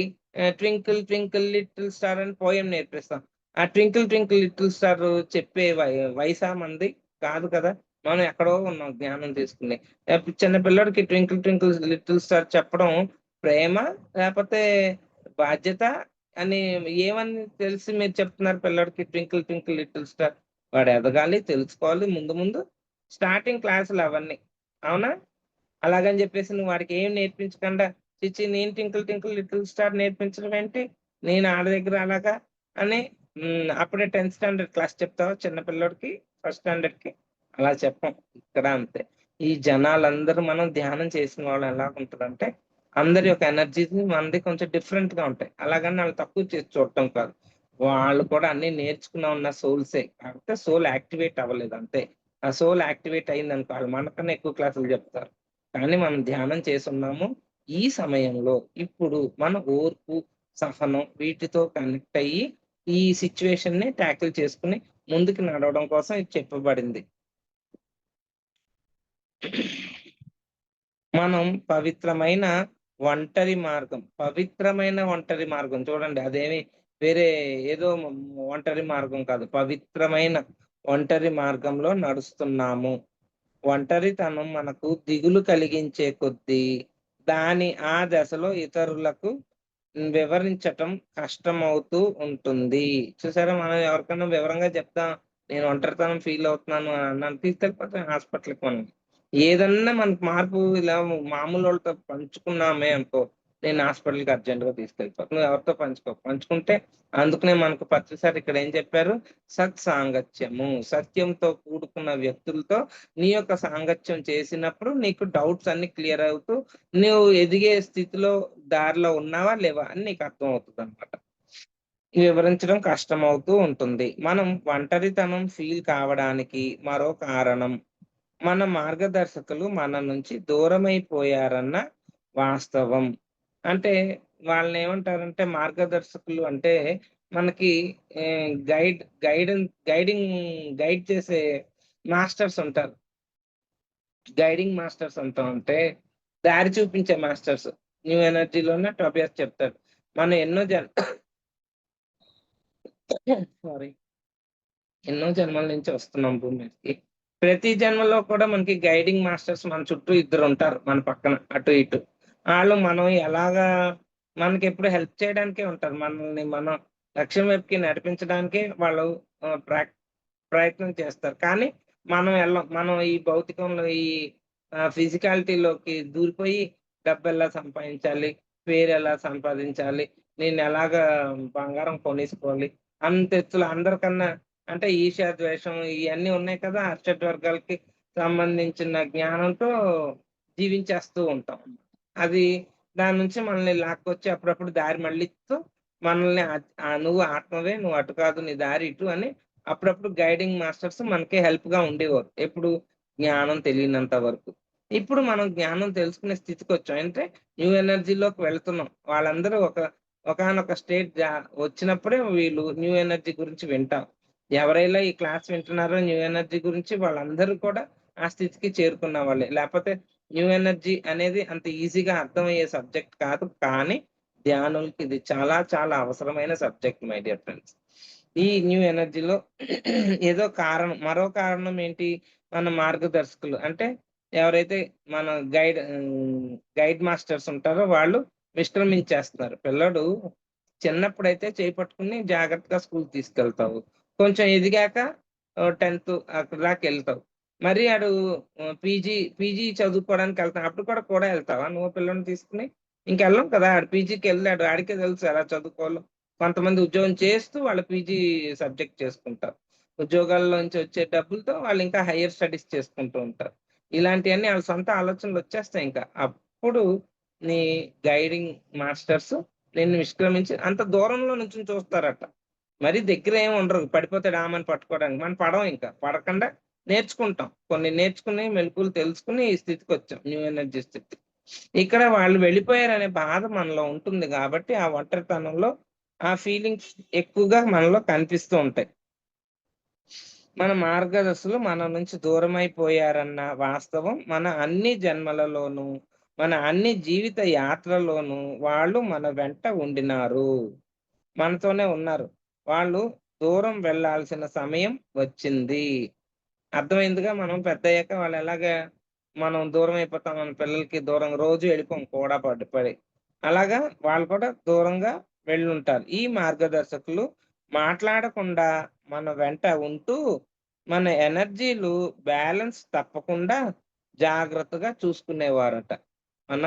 'ట్వింకిల్ ట్వింకిల్ లిటిల్ స్టార్' అని పోయెమ్ నేర్పిస్తాం. ఆ 'ట్వింకిల్ ట్వింకిల్ లిటిల్ స్టార్' చెప్పే వయసా మనది? కాదు కదా! మనం ఎక్కడో ఉన్నాం జ్ఞానం తీసుకుని. చిన్న పిల్లోడికి 'ట్వింకిల్ ట్వింకిల్ లిటిల్ స్టార్' చెప్పడం ప్రేమ? లేపోతే బాధ్యత? అని ఏమని తెలిసి మీరు చెప్తున్నారు పిల్లోడికి 'ట్వింకిల్ ట్వింకిల్ లిటిల్ స్టార్'? వాడు ఎదగాలి, తెలుసుకోవాలి ముందు ముందు. స్టార్టింగ్ క్లాసులు అవన్నీ. అవునా? అలాగని జెప్పేసి నువ్వు వాడికి ఏం నేర్పించకుండా, నేను 'ట్వింకిల్ ట్వింకిల్ లిటిల్ స్టార్' నేర్పించడం ఏంటి? నేను ఆళ్ళ దగ్గర అలాగా అని అప్పుడే 10థ్ స్టాండర్డ్ క్లాస్ చెప్తావా చిన్న పిల్లోడికి? ఫస్ట్ స్టాండర్డ్‌కి? అలా చెప్పం. ఇక్కడ అంతే. ఈ జనాలందరూ మనం ధ్యానం చేసిన వాళ్ళు ఎలాగుంటదంటే, అందరి యొక్క ఎనర్జీస్ మనది కొంచెం డిఫరెంట్‌గా ఉంటాయి. అలాగని ఆళ్ళని తక్కువ చేసి చూడటం కాదు. వాళ్ళు కూడా అన్నీ నేర్చుకున్న ఉన్న సోల్సే. కాకపోతే సోల్ యాక్టివేట్ అవ్వలేదు అంతే. ఆ సోల్ యాక్టివేట్ అయిందనుకో ఆళ్ళు మనకన్నా ఎక్కువ క్లాసులు చెప్తారు. కానీ మనం ధ్యానం చేసున్నాము. ఈ సమయంలో ఇప్పుడు మన ఓర్పు, సహనం వీటితో కనెక్ట్ అయ్యి, ఈ సిట్యుయేషన్‌ని టాకిల్ చేసుకొని ముందుకు నడవడం కోసం ఇది చెప్పబడింది. మనం పవిత్రమైన ఒంటరి మార్గం చూడండి. అదేమి వేరే ఏదో ఒంటరి మార్గం కాదు. పవిత్రమైన ఒంటరి మార్గంలో నడుస్తున్నాము. ఒంటరితనం మనకు దిగులు కలిగించే కొద్దీ, ఆ దశలో ఇతరులకు వివరించటం కష్టమవుతూ ఉంటుంది. చూసారా, మనం ఎవరికన్నా వివరంగా చెప్దాం, నేను ఒంటరితనం ఫీల్ అవుతున్నాను నన్ను తీసుకెళ్ళిపోతే హాస్పిటల్‌కి మనం. ఏదన్నా మనకు మార్పు ఇలా మామూలోళ్ళతో పంచుకున్నామే అనుకో, నేను హాస్పిటల్‌కి అర్జెంట్‌గా తీసుకెళ్ళిపోతా. నువ్వు ఎవరితో పంచుకోకు. పంచుకుంటే అందుకనే మనకు ప్రతిసారి ఇక్కడ ఏం చెప్పారు? సత్సాంగత్యము. సత్యంతో కూడుకున్న వ్యక్తులతో నీ యొక్క సాంగత్యం చేసినప్పుడు నీకు డౌట్స్ అన్నీ క్లియర్ అవుతూ నువ్వు ఎదిగే స్థితిలో దారిలో ఉన్నావా? లేవా? అని నీకు అర్థమవుతదనమాట. వివరించడం కష్టమవుతూ ఉంటుంది. మనం ఒంటరితనం ఫీల్ కావడానికి మరో కారణం, మన మార్గదర్శకులు మన నుంచి దూరమైపోయారన్న వాస్తవం. అంటే వాళ్ళనేమంటారంటే మార్గదర్శకులు అంటే మనకి గైడింగ్ గైడ్ చేసే మాస్టర్స్ ఉంటారు. గైడింగ్ మాస్టర్స్ అంటా ఉంటే, దారి చూపించే మాస్టర్స్. న్యూ ఎనర్జీలోనే టోబియాస్ చెప్తాడు. మనం సారీ. ఎన్నో జన్మల నుంచి వస్తున్నాం భూమి మీదకి. ప్రతి జన్మలో కూడా మనకి గైడింగ్ మాస్టర్స్ మన చుట్టూ ఇద్దరుంటారు మన పక్కన అటు ఇటు. ఆళ్ళు మనం ఎలాగా మనకెప్పుడు హెల్ప్ చేయడానికే ఉంటారు. మనల్ని మనం లక్ష్యం వైపుకి నడిపించడానికే వాళ్ళు ఆహ్, ప్రాక్ ప్రయత్నం చేస్తారు. కానీ మనం ఎళ్ళం. మనం ఈ భౌతికంలో ఈ ఫిజికాలిటీలోకి దూరిపోయి డబ్బెలా సంపాదించాలి, పేరెలా సంపాదించాలి, నేనెలాగా బంగారం కొనేసుకోవాలి, అంతెత్తులు అందరికన్నా అంటే ఈర్ష్య, ద్వేషం ఇవన్నీ ఉన్నాయి కదా! అరిషడ్ వర్గాలకి సంబంధించిన జ్ఞానంతో జీవించేస్తూ ఉంటాం. అది దాని నుంచి మనల్ని లాక్కొచ్చి అప్పుడప్పుడు దారి మళ్ళిస్తూ మనల్ని "నువ్వు ఆత్మవే, నువ్వు అటు కాదు, నీ దారి ఇటు" అని అప్పుడప్పుడు గైడింగ్ మాస్టర్స్ మనకి హెల్ప్‌గా ఉండేవారు. ఎప్పుడు? జ్ఞానం తెలియనంత వరకు. ఇప్పుడు మనం జ్ఞానం తెలుసుకునే స్థితికొచ్చాం. అంటే న్యూ ఎనర్జీలోకి వెళ్తున్నాం. వాళ్ళందరూ ఒకానొక స్టేట్ వచ్చినప్పుడే వీళ్ళు న్యూ ఎనర్జీ గురించి వింటాం. ఎవరైనా ఈ క్లాస్ వింటున్నారో న్యూ ఎనర్జీ గురించి వాళ్ళందరూ కూడా ఆ స్థితికి చేరుకున్న వాళ్ళే. లేపోతే న్యూ ఎనర్జీ అనేది అంత ఈజీగా అర్థమయ్యే సబ్జెక్ట్ కాదు. కానీ ధ్యానులకి ఇది చాలా చాలా అవసరమైన సబ్జెక్ట్ మై డియర్ ఫ్రెండ్స్. ఈ న్యూ ఎనర్జీలో ఏదో కారణం, మరో కారణం ఏంటి? మన మార్గదర్శకులు అంటే ఎవరైతే మన గైడ్ మాస్టర్స్ ఉంటారో వాళ్ళు విశ్రమించేస్తున్నారు. పిల్లోడు చిన్నప్పుడైతే చేయి పట్టుకుని జాగ్రత్తగా స్కూల్‌కి తీసుకెళ్తావు. కొంచెం ఎదిగాక 10థ్ అక్కడి దాకెళ్తావు. మరి ఆడు పీజీ చదువుకోవడానికి ఎళ్తాడు. అప్పుడు కూడా ఎళ్తావా నువ్వు పిల్లోడిని తీసుకొని? ఇంకెళ్ళం కదా! ఆడు పీజీకెళ్ళాడు. ఆడికే తెలుసు ఎలా చదువుకోవాలో. కొంతమంది ఉద్యోగం చేస్తూ వాళ్ళు పీజీ సబ్జెక్ట్ చేసుకుంటారు. ఉద్యోగాల్లోంచి వచ్చే డబ్బులతో వాళ్ళు ఇంకా హైయర్ స్టడీస్ చేసుకుంటూ ఉంటారు. ఇలాంటియన్నీ ఆళ్ళ సొంత ఆలోచనలొచ్చేస్తాయి ఇంకా. అప్పుడు నీ గైడింగ్ మాస్టర్స్ నిన్ను నిష్క్రమించి అంత దూరంలో నుంచొని చూస్తారట. మరీ దగ్గర ఏమి ఉండరు. పడిపోతే డామని పట్టుకోవడానికి. మనం పడం ఇంకా. పడకుండా నేర్చుకుంటాం. కొన్ని నేర్చుకుని మెళకువలు తెలుసుకొని ఈ స్థితికొచ్చాం. న్యూ ఎనర్జీ స్థితి. ఇక్కడ వాళ్ళు వెళ్ళిపోయారనే బాధ మనలో ఉంటుంది గాబట్టి, ఆ ఒంటరితనంలో ఆ ఫీలింగ్స్ ఎక్కువగా మనలో కనిపిస్తూ ఉంటాయి. మన మార్గదర్శులు మన నుంచి దూరమైపోయారన్న వాస్తవం మన అన్ని జన్మలలోనూ, మన అన్ని జీవిత యాత్రలోనూ వాళ్ళు మన వెంట ఉండినారు. మనతోనే ఉన్నారు. వాళ్ళు దూరం వెళ్ళాల్సిన సమయం వచ్చింది. అర్థమైందిగా మనం పెద్దయ్యాక వాళ్ళెలాగా మనం దూరం అయిపోతాం మన పిల్లలకి దూరంగా రోజు వెళ్ళిపోం కూడా పడి. అలాగా వాళ్ళు కూడా దూరంగా వెళ్ళుంటారు. ఈ మార్గదర్శకులు మాట్లాడకుండా మన వెంట ఉంటూ, మన ఎనర్జీలు బ్యాలెన్స్ తప్పకుండా జాగ్రత్తగా చూసుకునేవారట. మన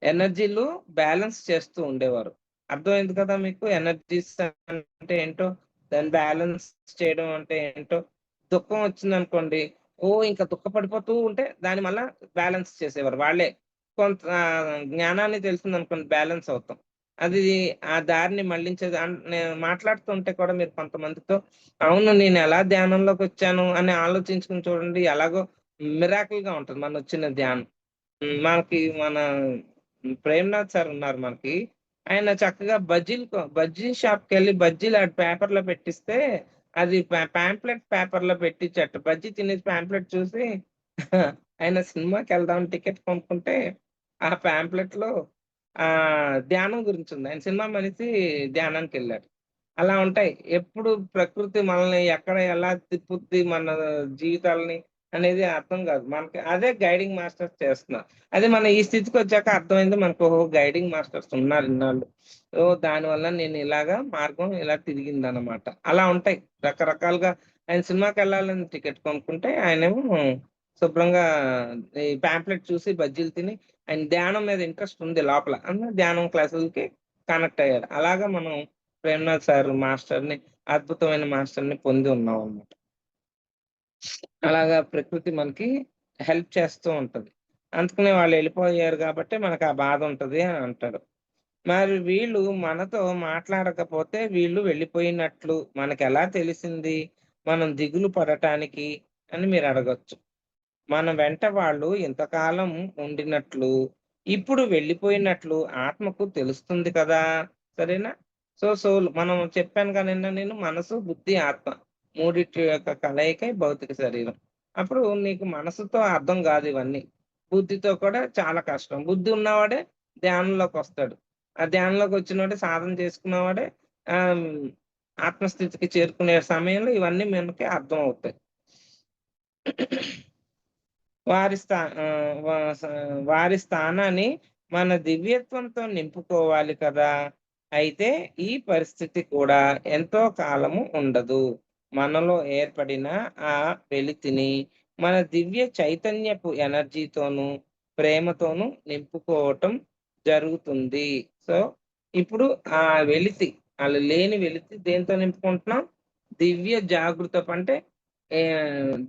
ఎనర్జీలు బ్యాలెన్స్ చేస్తూ ఉండేవారు. అర్థమైంది కదా మీకు ఎనర్జీస్ అంటే ఏంటో, దాన్ని బ్యాలెన్స్ చేయడం అంటే ఏంటో. దుఃఖం వచ్చిందనుకోండి, ఇంకా దుఃఖపడిపోతూ ఉంటే దాన్ని మళ్ళా బ్యాలెన్స్ చేసేవారు వాళ్ళే. కొంత జ్ఞానాన్ని తెలిసిందనుకోండి బ్యాలెన్స్ అవుతాం. అది ఆ దారిని మళ్ళించేది నేను మాట్లాడుతుంటే కూడా మీరు కొంతమందితో, అవును నేనెలా ధ్యానంలోకొచ్చాను అని ఆలోచించుకొని చూడండి. ఎలాగో మిరాకిల్‌గా ఉంటది మనొచ్చిన ధ్యానం. మనకి మన ప్రేమ్‌నాథ్ సార్ ఉన్నారు మనకి. ఆయన చక్కగా బజ్జీ షాప్‌కెళ్ళి బజ్జీలు ఆడు పేపర్‌లో పెట్టిస్తే, అది పాంప్లెట్ పేపర్‌లో పెట్టించట. బజ్జీ తినేసి పాంప్లెట్ చూసి ఆయన సినిమాకెళ్దామని టికెట్ కొనుక్కుంటే, ఆ పాంప్లెట్‌లో ధ్యానం గురించుంది. ఆయన సినిమా మానేసి ధ్యానానికెళ్ళాడు. అలా ఉంటాయి. ఎప్పుడు ప్రకృతి మనల్ని ఎక్కడ ఎలా తిప్పుద్ది మన జీవితాలని అనేది అర్థం కాదు. మనకి అదే గైడింగ్ మాస్టర్స్ చేస్తున్నారు. అదే మనం ఈ స్థితికొచ్చాక అర్థమైంది మనకు ఓహో! గైడింగ్ మాస్టర్స్ ఉన్నారు ఇన్నాళ్ళు. దానివల్ల నేను ఇలాగా మార్గం ఇలా తిరిగిందనమాట. అలా ఉంటాయి. రకరకాలుగా ఆయన సినిమాకెళ్ళాలని టికెట్ కొనుక్కుంటే ఆయనేమో శుభ్రంగా ఈ పాంప్లెట్ చూసి బజ్జీలు తిని ఆయన ధ్యానం మీద ఇంట్రెస్ట్ ఉంది లోపల. ధ్యానం క్లాసులకి కనెక్ట్ అయ్యాడు. అలాగా మనం ప్రేమ్‌నాథ్ సార్ మాస్టర్‌ని అద్భుతమైన మాస్టర్‌ని పొంది ఉన్నామన్నమాట. అలాగా ప్రకృతి మనకి హెల్ప్ చేస్తూ ఉంటది. అందుకనే వాళ్ళెళ్ళిపోయారు గాబట్టే మనకు ఆ బాధుంటది అని అంటాడు. మరి వీళ్ళు మనతో మాట్లాడకపోతే వీళ్ళు వెళ్ళిపోయినట్లు మనకెలా తెలిసింది? మనం దిగులు పడటానికి అని మీరడగొచ్చు. మన వెంట వాళ్ళు ఇంతకాలం ఉండినట్లు, ఇప్పుడు వెళ్ళిపోయినట్లు ఆత్మకు తెలుస్తుంది కదా! సరేనా? సోల్ మనం చెప్పానుగా నిన్న నేను మనసు, బుద్ధి, ఆత్మ. మూడిటి యొక్క కలయికే భౌతిక శరీరం. అప్పుడు నీకు మనసుతో అర్థం గాదు ఇవన్నీ. బుద్ధితో కూడా చాలా కష్టం. బుద్ధి ఉన్నవాడే ధ్యానంలోకొస్తాడు. ఆ ధ్యానంలోకొచ్చినోడే సాధన చేసుకున్నవాడే ఆహ్, హ్మ్, ఆత్మస్థితికి చేరుకునే సమయంలో ఇవన్నీ మనకి అర్థమవుతాయి. వారి స్థా ఆహ్, వా స వారి స్థానాన్ని మన దివ్యత్వంతో నింపుకోవాలి కదా! అయితే ఈ పరిస్థితి కూడా ఎంతో కాలము ఉండదు. మనలో ఏర్పడిన ఆ వెలితిని మన దివ్య చైతన్యపు ఎనర్జీతోనూ, ప్రేమతోనూ నింపుకోవటం జరుగుతుంది. సో, ఇప్పుడు ఆ వెలితి లేని వెలితి దేనితో నింపుకుంటున్నాం? దివ్య జాగృతం అంటే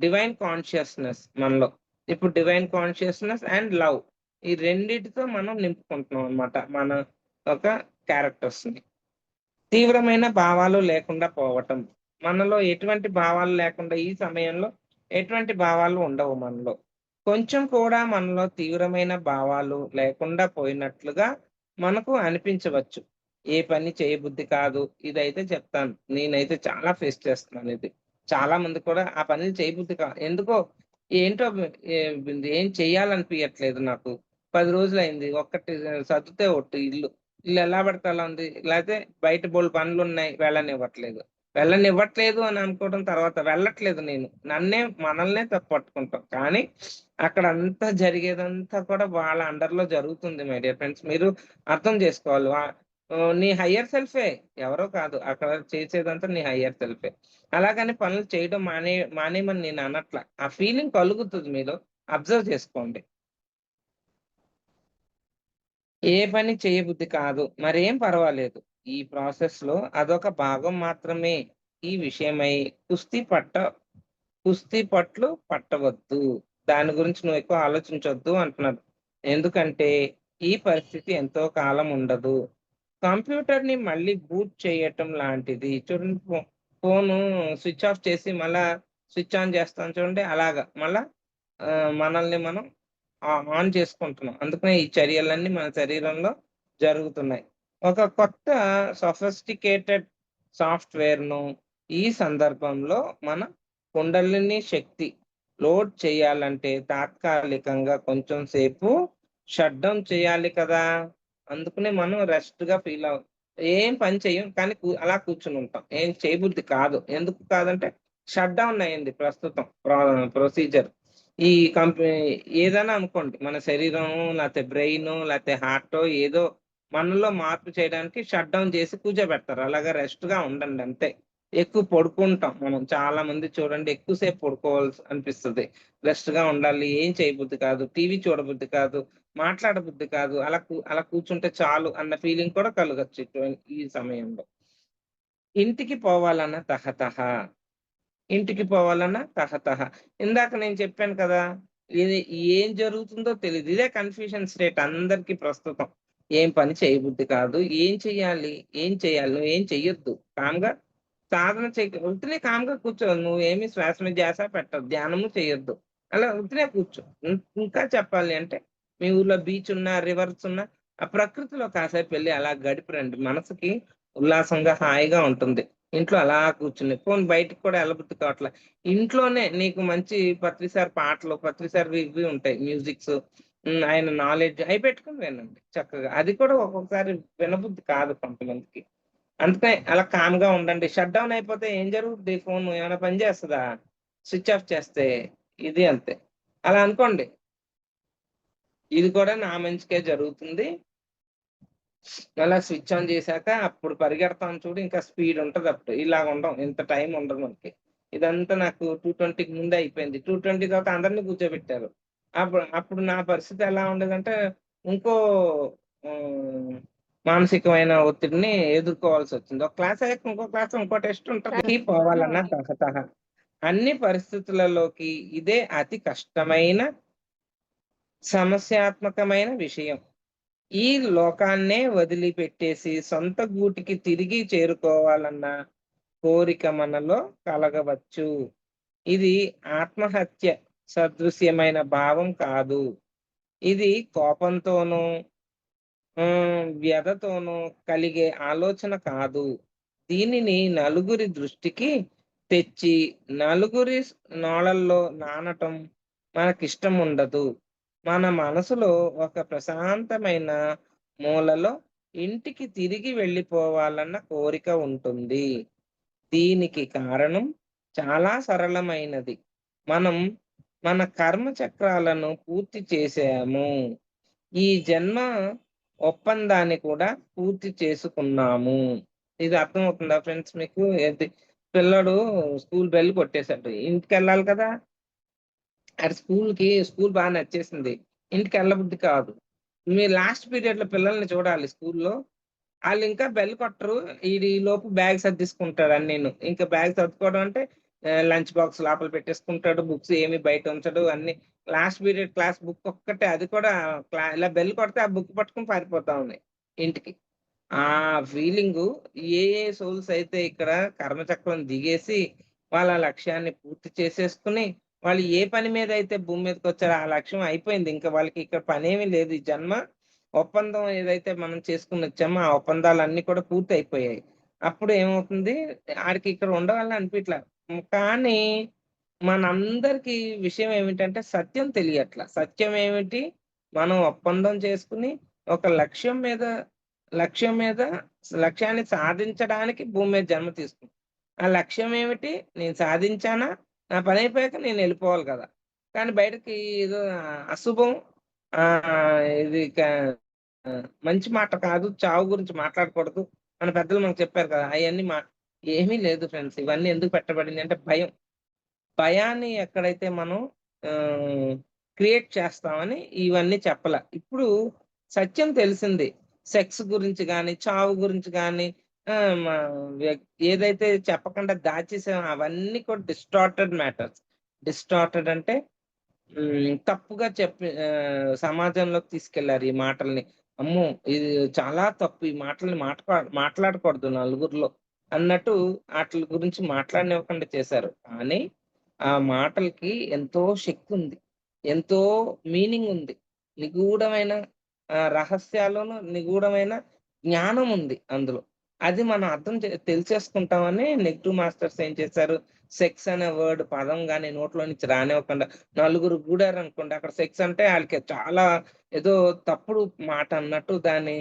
డివైన్ కాన్షియస్నెస్ మనలో. ఇప్పుడు డివైన్ కాన్షియస్నెస్ అండ్ లవ్ ఈ రెండిటితో మనం నింపుకుంటున్నాం అన్నమాట మన ఒక క్యారెక్టర్స్ ని. తీవ్రమైన భావాలు లేకుండా పోవటం. మనలో ఎటువంటి భావాలు లేకుండా ఈ సమయంలో ఎటువంటి భావాలు ఉండవు మనలో. కొంచెం కూడా మనలో తీవ్రమైన భావాలు లేకుండా పోయినట్లుగా మనకు అనిపించవచ్చు. ఏ పని చేయబుద్ధి కాదు. ఇదైతే చెప్తాను. నేనైతే చాలా ఫేస్ చేస్తున్నాను ఇది. చాలా మంది కూడా ఆ పనులు చేయబుద్ధి ఎందుకో ఏంటో ఏ ఏం చేయాలనిపియట్లేదు నాకు. 10 రోజులయింది. ఒక్కటి సర్దితే ఒట్టు ఇల్లు. ఇల్లు ఎలా పడితే అలా ఉంది. లేతే బయట బోలెడు పనులున్నాయి వెళ్ళనివ్వట్లేదు. వెళ్ళనివ్వట్లేదు అని అనుకోవడం తర్వాత వెళ్ళట్లేదు నేను. మనల్నే తప్పు పట్టుకుంటాం. కానీ అక్కడంతా జరిగేదంతా కూడా వాళ్ళ అండర్‌లో జరుగుతుంది మై డియర్ ఫ్రెండ్స్. మీరు అర్థం చేసుకోవాలి. నీ హైయర్ సెల్ఫే ఎవరో కాదు. అక్కడ చేసేదంతా నీ హైయర్ సెల్ఫే. అలాగని పనులు చేయడం మానేయమని నేను అనట్ల. ఆ ఫీలింగ్ కలుగుతది మీలో. అబ్జర్వ్ చేసుకోండి. ఏ పని చేయబుద్ధి కాదు. మరేం పర్వాలేదు. ఈ ప్రాసెస్‌లో అదొక భాగం మాత్రమే. ఈ విషయమై కుస్తీ పట్ట కుస్తీ పట్లు పట్టవద్దు. దాని గురించి నువ్వు ఎక్కువ ఆలోచించొద్దు అంటున్నారు. ఎందుకంటే ఈ పరిస్థితి ఎంతో కాలం ఉండదు. కంప్యూటర్‌ని మళ్ళీ బూట్ చేయటం లాంటిది. చూడండి ఫోను స్విచ్ ఆఫ్ చేసి మళ్ళా స్విచ్ ఆన్ చేస్తాం చూడండి అలాగా. మళ్ళా మనల్ని మనం ఆన్ చేసుకుంటున్నాం. అందుకనే ఈ చర్యలన్నీ మన శరీరంలో జరుగుతున్నాయి. ఒక కొత్త సోఫిస్టికేటెడ్ సాఫ్ట్‌వేర్‌ను ఈ సందర్భంలో మన కుండలిని శక్తి లోడ్ చేయాలంటే తాత్కాలికంగా కొంచెం సేపు షట్ డౌన్ చేయాలి కదా! అందుకనే మనం రెస్ట్‌గా ఫీల్ ఏం పని చెయ్యం. కానీ అలా కూర్చొనుంటాం. ఏం చేయబుద్ధి కాదు. ఎందుకు కాదంటే షట్ డౌన్ అయింది ప్రస్తుతం ప్రొసీజర్. ఈ కంపె ఏదైనా అనుకోండి. మన శరీరం లేతే బ్రెయిను లేతే హార్టో ఏదో మనలో మార్పు చేయడానికి షట్ డౌన్ చేసి కూర్చోబెడతారు. అలాగా రెస్ట్‌గా ఉండండి అంతే. ఎక్కువ పడుకుంటాం మనం. చాలా మంది చూడండి ఎక్కువ సేపు పడుకోవాల్సి అనిపిస్తది. రెస్ట్‌గా ఉండాలి. ఏం చేయబుద్ధి కాదు. టీవీ చూడబుద్ధి కాదు. మాట్లాడబుద్ధి కాదు. అలా కూర్చుంటే చాలు అన్న ఫీలింగ్ కూడా కలగొచ్చు ఈ సమయంలో. ఇంటికి పోవాలన్న తహతహ. ఇంటికి పోవాలన్న తహతహ. ఇందాక నేను చెప్పాను కదా! ఇది ఏం జరుగుతుందో తెలీదు. ఇదే కన్‌ఫ్యూజన్ స్టేట్ అందరికి ప్రస్తుతం. ఏం పని చేయబుద్ధి కాదు. ఏం చెయ్యాలి? ఏం చేయాలి? నువ్వేం చెయ్యొద్దు. కామ్‌గా సాధన ఉట్టినే కామ్‌గా కూర్చో. నువ్వేమి శ్వాస మీద ధ్యాస పెట్టొద్దు. ధ్యానము చేయొద్దు. అలా ఉట్టినే కూర్చో. ఇంకా చెప్పాలి అంటే మీ ఊర్లో బీచ్ ఉన్నా, రివర్స్ ఉన్నా ఆ ప్రకృతిలో కాసేపు వెళ్లి అలా గడిపి రండి. మనసుకి ఉల్లాసంగా, హాయిగా ఉంటుంది. ఇంట్లో అలా కూర్చుని పోనీ బయటికి కూడా ఎళ్ళబుద్ధి కావట్లే. ఇంట్లోనే నీకు మంచి పత్రిసారి పాటలు, పత్రిసారి ఇవి ఉంటాయి మ్యూజిక్స్. ఆయన నాలెడ్జ్ అయి పెట్టుకొని వినండి చక్కగా. అది కూడా ఒక్కొక్కసారి వినబుద్ధి కాదు కొంతమందికి. అందుకనే అలా కామ్‌గా ఉండండి. షట్ డౌన్ అయిపోతే ఏం జరుగుద్ది ఫోను ఏమైనా పని చేస్తదా? స్విచ్ ఆఫ్ చేస్తే. ఇది అంతే. అలా అనుకోండి. ఇది కూడా నా మంచికే జరుగుతుంది. అలా స్విచ్ ఆన్ చేశాక అప్పుడు పరిగెడతాం చూడు ఇంకా స్పీడ్ ఉంటదప్పుడు. ఇలాగ ఉండం. ఇంత టైం ఉండదు మనకి. ఇదంతా నాకు 2:20కి ముందే అయిపోయింది. 2:20 తర్వాత అందరిని కూర్చోబెట్టారు. అప్పుడు అప్పుడు నా పరిస్థితి ఎలా ఉండేదంటే ఇంకో హ్మ్, మానసికమైన ఒత్తిడిని ఎదుర్కోవాల్సొచ్చింది. ఒక క్లాస్ అయ్యాక ఇంకో క్లాస్ ఇంకో టెస్ట్ ఉంటది. పోవాలన్న తహతహ. అన్ని పరిస్థితులలోకి ఇదే అతి కష్టమైన, సమస్యాత్మకమైన విషయం. ఈ లోకాన్నే వదిలిపెట్టేసి సొంత గూటికి తిరిగి చేరుకోవాలన్న కోరిక మనలో కలగవచ్చు. ఇది ఆత్మహత్య సదృశ్యమైన భావం కాదు. ఇది కోపంతోనూ, వ్యధతోనూ కలిగే ఆలోచన కాదు. దీనిని నలుగురి దృష్టికి తెచ్చి, నలుగురి నోళ్ళల్లో నానటం మనకిష్టముండదు. మన మనసులో ఒక ప్రశాంతమైన మూలలో ఇంటికి తిరిగి వెళ్ళిపోవాలన్న కోరిక ఉంటుంది. దీనికి కారణం చాలా సరళమైనది. మనం మన కర్మ చక్రాలను పూర్తి చేసాము. ఈ జన్మ ఒప్పందాన్ని కూడా పూర్తి చేసుకున్నాము. ఇది అర్థమవుతుందా ఫ్రెండ్స్ మీకు? పిల్లోడు స్కూల్ బెల్ కొట్టేసాడు. ఇంటికెళ్ళాలి కదా! ఆడు స్కూల్ బా నచ్చేసింది. ఇంటికెళ్ళబుద్ధి కాదు. మీరు లాస్ట్ పీరియడ్‌లో పిల్లల్ని చూడాలి స్కూల్‌లో. వాళ్ళు ఇంకా బెల్ కొట్టరు. ఈడు ఈ లోపు బ్యాగ్ సర్దేసుకుంటాడు అన్నీను. ఇంకా బ్యాగ్ సర్దుకోవడం అంటే లంచ్ బాక్స్ లోపల పెట్టేసుకుంటాడు. బుక్స్ ఏమి బయట ఉంచడు. అన్ని లాస్ట్ పీరియడ్ క్లాస్ బుక్ ఒక్కటే, అది కూడా ఇలా బెల్ కొడితే ఆ బుక్ పట్టుకొని పారిపోతా ఉన్నాయి ఇంటికి. ఆ ఫీలింగు ఏ సోల్స్ అయితే ఇక్కడ కర్మచక్రం దిగేసి వాళ్ళ లక్ష్యాన్ని పూర్తి చేసేసుకుని, వాళ్ళు ఏ పని మీద అయితే భూమి మీదకొచ్చారో ఆ లక్ష్యం అయిపోయింది. ఇంకా వాళ్ళకి ఇక్కడ పనేమీ లేదు. ఈ జన్మ ఒప్పందం ఏదైతే మనం చేసుకొని వచ్చామో ఆ ఒప్పందాలన్నీ కూడా పూర్తి అయిపోయాయి. అప్పుడు ఏమవుతుంది, ఆడికి ఇక్కడ ఉండవాలని అనిపియట్లా. కానీ మనందరికీ విషయం ఏమిటంటే సత్యం తెలియట్ల. సత్యం ఏమిటి? మనం ఒప్పందం చేసుకొని ఒక లక్ష్యం మీద లక్ష్యాన్ని సాధించడానికి భూమి మీద జన్మ తీసుకున్నాం. ఆ లక్ష్యం ఏమిటి? నేను సాధించానా? నా పనైపోయాక నేనెళ్ళిపోవాలి కదా! కానీ బయటకి ఏదో అశుభం, ఇది మంచి మాట కాదు. చావు గురించి మాట్లాడకూడదు. మన పెద్దలు మనకు చెప్పారు కదా! అయన్నీ ఏమీ లేదు ఫ్రెండ్స్. ఇవన్నీ ఎందుకు పెట్టబడింది అంటే భయం. భయాన్ని ఎక్కడైతే మనం ఆహ్, క్రియేట్ చేస్తామని ఇవన్నీ చెప్పల. ఇప్పుడు సత్యం తెలిసింది. సెక్స్ గురించి గాని, చావు గురించి గాని, ఆహ్, మ ఏదైతే చెప్పకుండా దాచేసామో అవన్నీ కూడా డిస్టార్టెడ్ మ్యాటర్స్. డిస్టార్టెడ్ అంటే తప్పుగా చెప్పి సమాజంలోకి తీసుకెళ్లారు ఈ మాటల్ని. అమ్మో! ఇది చాలా తప్పు. ఈ మాటల్ని మాట్లాడకూడదు నలుగురిలో అన్నట్టు ఆటిల గురించి మాట్లాడనివ్వకుండా చేశారు. కానీ ఆ మాటలకి ఎంతో శక్తుంది. ఎంతో మీనింగ్ ఉంది. నిగూఢమైన రహస్యాలను, నిగూఢమైన జ్ఞానం ఉంది అందులో. అది మనం అర్థం తెలిసేసుకుంటామని నెగెటివ్ మాస్టర్స్ ఏం చేశారు, సెక్స్ అనే పదం గాని నోట్లో నుంచి రానివ్వకుండా, నలుగురు గూడారనుకోండి, అక్కడ సెక్స్ అంటే ఆళ్ళకి చాలా ఏదో తప్పుడు మాట అన్నట్టు దాన్ని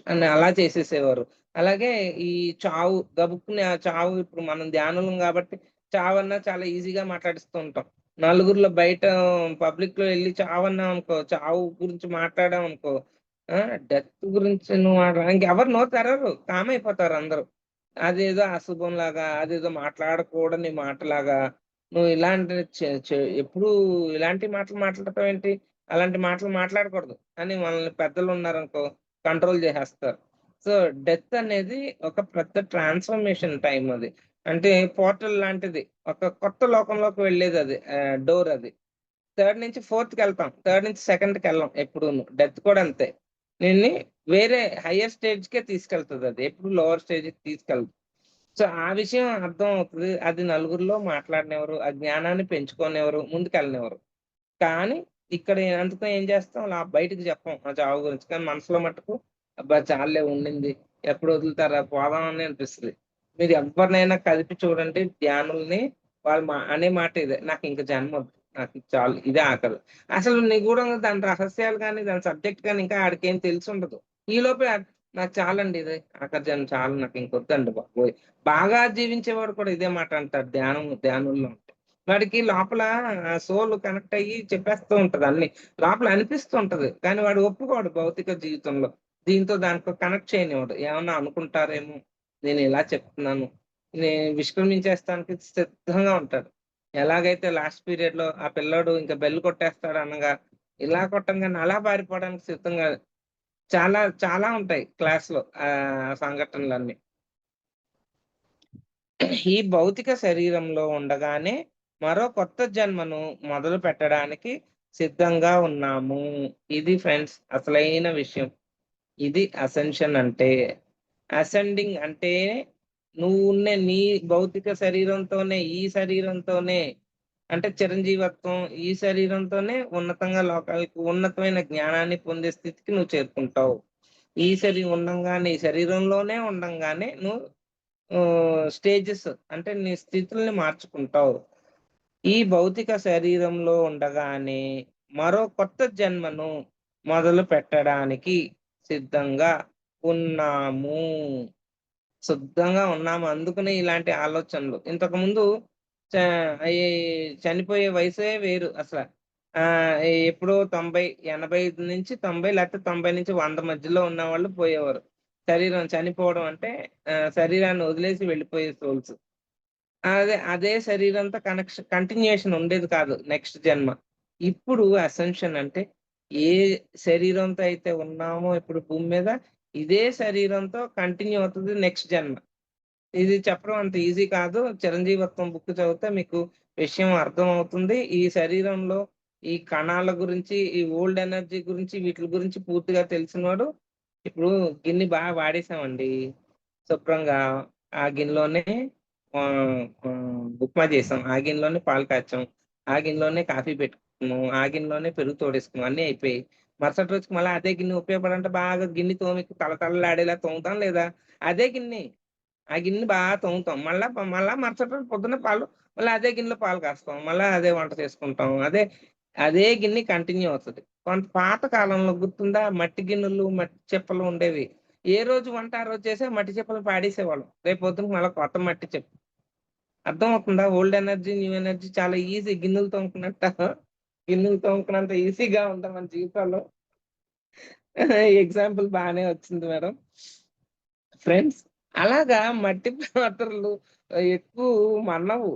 అని అలా చేసేసేవారు. అలాగే ఈ చావు గబుక్కున ఆ చావు, ఇప్పుడు మనం ధ్యానులం గాబట్టి చావన్నా చాలా ఈజీగా మాట్లాడిస్తూ ఉంటాం. నలుగురిలో బయట పబ్లిక్‌లో ఎళ్లి చావన్నామనుకో, చావు గురించి మాట్లాడామనుకో, ఆ! డెత్ గురించి నువ్వు ఇంకెవరు నోరు తెరవరు. కామ్ అయిపోతారు అందరూ. అదేదో అశుభంలాగా, అదేదో మాట్లాడకూడని మాటలాగా, నువ్వు ఇలాంటి చె చె ఎప్పుడూ ఇలాంటి మాటలు మాట్లాడటం ఏంటి? అలాంటి మాటలు మాట్లాడకూడదు అని మనల్ని పెద్దలున్నారనుకో కంట్రోల్ జేసేస్తారు. సో, డెత్ అనేది ఒక పెద్ద ట్రాన్స్‌ఫర్మేషన్ టైమ్ అది. అంటే పోర్టల్ లాంటిది. ఒక కొత్త లోకంలోకి వెళ్ళేదది. డోర్ అది. థర్డ్ నుంచి ఫోర్త్‌కెళ్తాం. థర్డ్ నుంచి సెకండ్‌కెళ్ళం ఎప్పుడూను. డెత్ కూడా అంతే. నిన్ని వేరే హైయర్ స్టేజ్‌కే తీసుకెళ్తదది. ఎప్పుడు లోవర్ స్టేజ్‌కి తీసుకెళ్ళదు. సో, ఆ విషయం అర్థం అవుతది. అది నలుగురిలో మాట్లాడనివ్వరు. ఆ జ్ఞానాన్ని పెంచుకోనివ్వరు. ముందుకెళ్ళనివ్వరు. కానీ ఇక్కడ అందుకని ఏం చేస్తాం, అలా బయటికి చెప్పం ఆ చావు గురించి. కానీ మనసులో మట్టుకు అబ్బా! చాల్లే ఉండింది. ఎప్పుడు వదులుతారా పోదాం అని అనిపిస్తది. మీరు ఎవ్వరినైనా కదిపి చూడండి ధ్యానుల్ని, వాళ్ళు అనే మాట ఇదే. నాకింక జన్మొద్దు. నాకు ఇది చాలు. ఇదే ఆఖరు. అసలు నిగూఢంగా దాని రహస్యాలు గాని, దాని సబ్జెక్ట్ గాని ఇంకా ఆడికేం తెలిసుండదు. ఈలోపే నాకు చాలండి ఇది. ఆఖరి జన్మ చాలు, నాకు ఇంకొద్దండి బాబోయ్! బాగా జీవించేవాడు కూడా ఇదే మాట అంటాడు ధ్యానుల్లో ఉంటే. వాడికి లోపల సోల్ కనెక్ట్ అయ్యి చెప్పేస్తూ ఉంటది అన్నీ. లోపల అనిపిస్తూ ఉంటది. కానీ వాడు ఒప్పుకోడు భౌతిక జీవితంలో. దీంతో దాంతో కనెక్ట్ చేయనివ్వడు. ఏమన్నా అనుకుంటారేమో, నేనిలా చెప్తున్నాను. నిష్క్రమించేస్తానికి సిద్ధంగా ఉంటాడు. ఎలాగైతే లాస్ట్ పీరియడ్‌లో ఆ పిల్లోడు ఇంక బెల్ కొట్టేస్తాడు అనగా, ఇలా కొట్టంగానే అలా పారిపోవడానికి సిద్ధంగా చాలా చాలా ఉంటాయి క్లాస్‌లో సంఘటనలన్నీ. ఈ భౌతిక శరీరంలో ఉండగానే మరో కొత్త జన్మను మొదలు పెట్టడానికి సిద్ధంగా ఉన్నాము. ఇది ఫ్రెండ్స్ అసలైన విషయం. ఇది అసెన్షన్ అంటే. అసెండింగ్ అంటే నువ్వు ఉన్న నీ భౌతిక శరీరంతోనే, ఈ శరీరంతోనే, అంటే చిరంజీవత్వం, ఈ శరీరంతోనే ఉన్నతంగా లోకాలకు ఉన్నతమైన జ్ఞానాన్ని పొందే స్థితికి నువ్వు చేరుకుంటావు. ఈ ఉండంగానే, ఈ శరీరంలోనే ఉండంగానే నువ్వు స్టేజెస్ అంటే నీ స్థితుల్ని మార్చుకుంటావు. ఈ భౌతిక శరీరంలో ఉండగానే మరో కొత్త జన్మను మొదలు పెట్టడానికి సిద్ధంగా ఉన్నాము. సిద్ధంగా ఉన్నాము. అందుకనే ఇలాంటి ఆలోచనలు. ఇంతకుముందు చ ఈ చనిపోయే వయసే వేరు అసల. ఎప్పుడో 90, 85 నుంచి 90 లేకపోతే 90 నుంచి 100 మధ్యలో ఉన్నవాళ్ళు పోయేవారు. శరీరం చనిపోవడం అంటే శరీరాన్ని వదిలేసి వెళ్ళిపోయే సోల్స్. అదే శరీరంతో కంటిన్యూయేషన్ ఉండేది కాదు నెక్స్ట్ జన్మ. ఇప్పుడు అసెన్షన్ అంటే ఏ శరీరంతో అయితే ఉన్నామో ఇప్పుడు భూమి మీద, ఇదే శరీరంతో కంటిన్యూ అవుతుంది నెక్స్ట్ జన్మ. ఇది చెప్పడం అంత ఈజీ కాదు. 'చిరంజీవత్వం' బుక్ చదివితే మీకు విషయం అర్థమవుతుంది. ఈ శరీరంలో ఈ కణాల గురించి, ఈ ఓల్డ్ ఎనర్జీ గురించి, వీటిల గురించి పూర్తిగా తెలిసినవాడు ఇప్పుడు గిన్ని వాడేసామండి. శుభ్రంగా ఆ గిన్నెలోనే ఉప్మా చేసాం. ఆ గిన్నెలోనే పాలు కాచాం. ఆ గిన్నెలోనే కాఫీ పెట్టుకున్నాం. ఆ గిన్నెలోనే పెరుగు తోడేసుకున్నాం. అన్నీ అయిపోయాయి. మరుసటి రోజుకి మళ్ళా అదే గిన్నె ఉపయోగపడాలంటే బాగా గిన్నె తోమి తళతళలాడేలా తోముతాం లేదా? అదే గిన్నె. ఆ గిన్నె బాగా తోముతాం. మళ్ళా మరుసటి రోజు పొద్దున్న మళ్ళా అదే గిన్నెలో పాలు కాస్తాం. మళ్ళా అదే వంట చేసుకుంటాం. అదే గిన్నె కంటిన్యూ అవుతది. పాత కాలంలో గుర్తుందా? మట్టి గిన్నెలు, మట్టి చెప్పులు ఉండేవి. ఏ రోజు వంట ఆ రోజు చేసి మట్టి చెప్పులు పాడేసేవాళ్ళం. రేపు పొద్దునకి మళ్ళా కొత్త మట్టి చెప్పు. అర్థమవుతుందా? ఓల్డ్ ఎనర్జీ, న్యూ ఎనర్జీ చాలా ఈజీ. గిన్నెలు తోముకున్నంత ఈజీగా ఉందా మన జీవితాల్లో? ఎగ్జాంపుల్ బానే వచ్చింది మేడం. ఫ్రెండ్స్ అలాగా మట్టి పాత్రలు ఎక్కువ మన్నవు.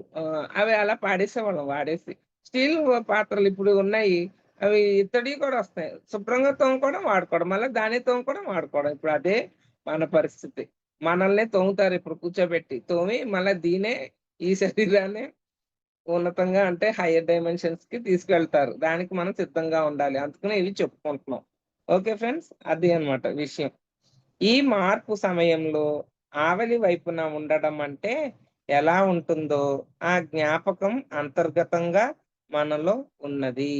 అవి అలా పాడేసేవాళ్ళం వాడేసి. స్టీల్ పాత్రలు ఇప్పుడు ఉన్నాయి. అవి ఇత్తడియి కూడా వస్తాయి. శుభ్రంగా తోముకోవడం, వాడుకోవడం. మళ్ళా దాన్నే తోముకోవడం, వాడుకోవడం. ఇప్పుడు అదే మన పరిస్థితి. మనల్నే తోముతారు ఇప్పుడు కూర్చోబెట్టి. తోమి మళ్ళా ఈ శరీరాన్ని ఉన్నతంగా అంటే హైయర్ డైమెన్షన్స్‌కి తీసుకెళ్తారు. దానికి మనం సిద్ధంగా ఉండాలి. అందుకనే ఇవి చెప్పుకుంటున్నాం. Okay friends. అది అన్నమాట విషయం. ఈ మార్పు సమయంలో ఆవలి వైపున ఉండడం అంటే ఎలా ఉంటుందో ఆ జ్ఞాపకం అంతర్గతంగా మనలో ఉన్నది.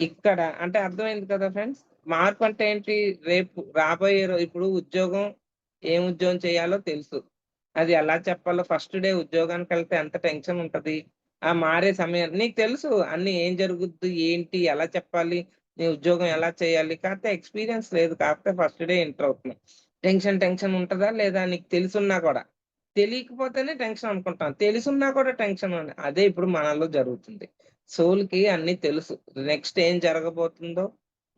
ఇక్కడ అంటే అర్థమైంది కదా ఫ్రెండ్స్. మార్పు అంటే ఏంటి? రేపు రాబోయే ఇప్పుడు ఏం ఉద్యోగం చేయాలో తెలుసు. అది ఎలా చెప్పాలో ఫస్ట్ డే ఉద్యోగానికెళ్తే ఎంత టెన్షన్ ఉంటది. ఆ మారే సమయం నీకు తెలుసు అన్నీ ఏం జరుగుద్ది, ఏంటి, ఎలా చెప్పాలి, నీ ఉద్యోగం ఎలా చేయాలి. కాకపోతే ఎక్స్‌పీరియన్స్ లేదు. కాకపోతే ఫస్ట్ డే ఎంటర్ అవుతున్నాం. టెన్షన్ ఉంటదా? లేదా? నీకు తెలిసున్నా కూడా. తెలియకపోతేనే టెన్షన్ అనుకుంటాం. తెలిసున్నా కూడా టెన్షన్ అదే ఇప్పుడు మనలో జరుగుతుంది. సోల్‌కి అన్నీ తెలుసు. నెక్స్ట్ ఏం జరగబోతుందో,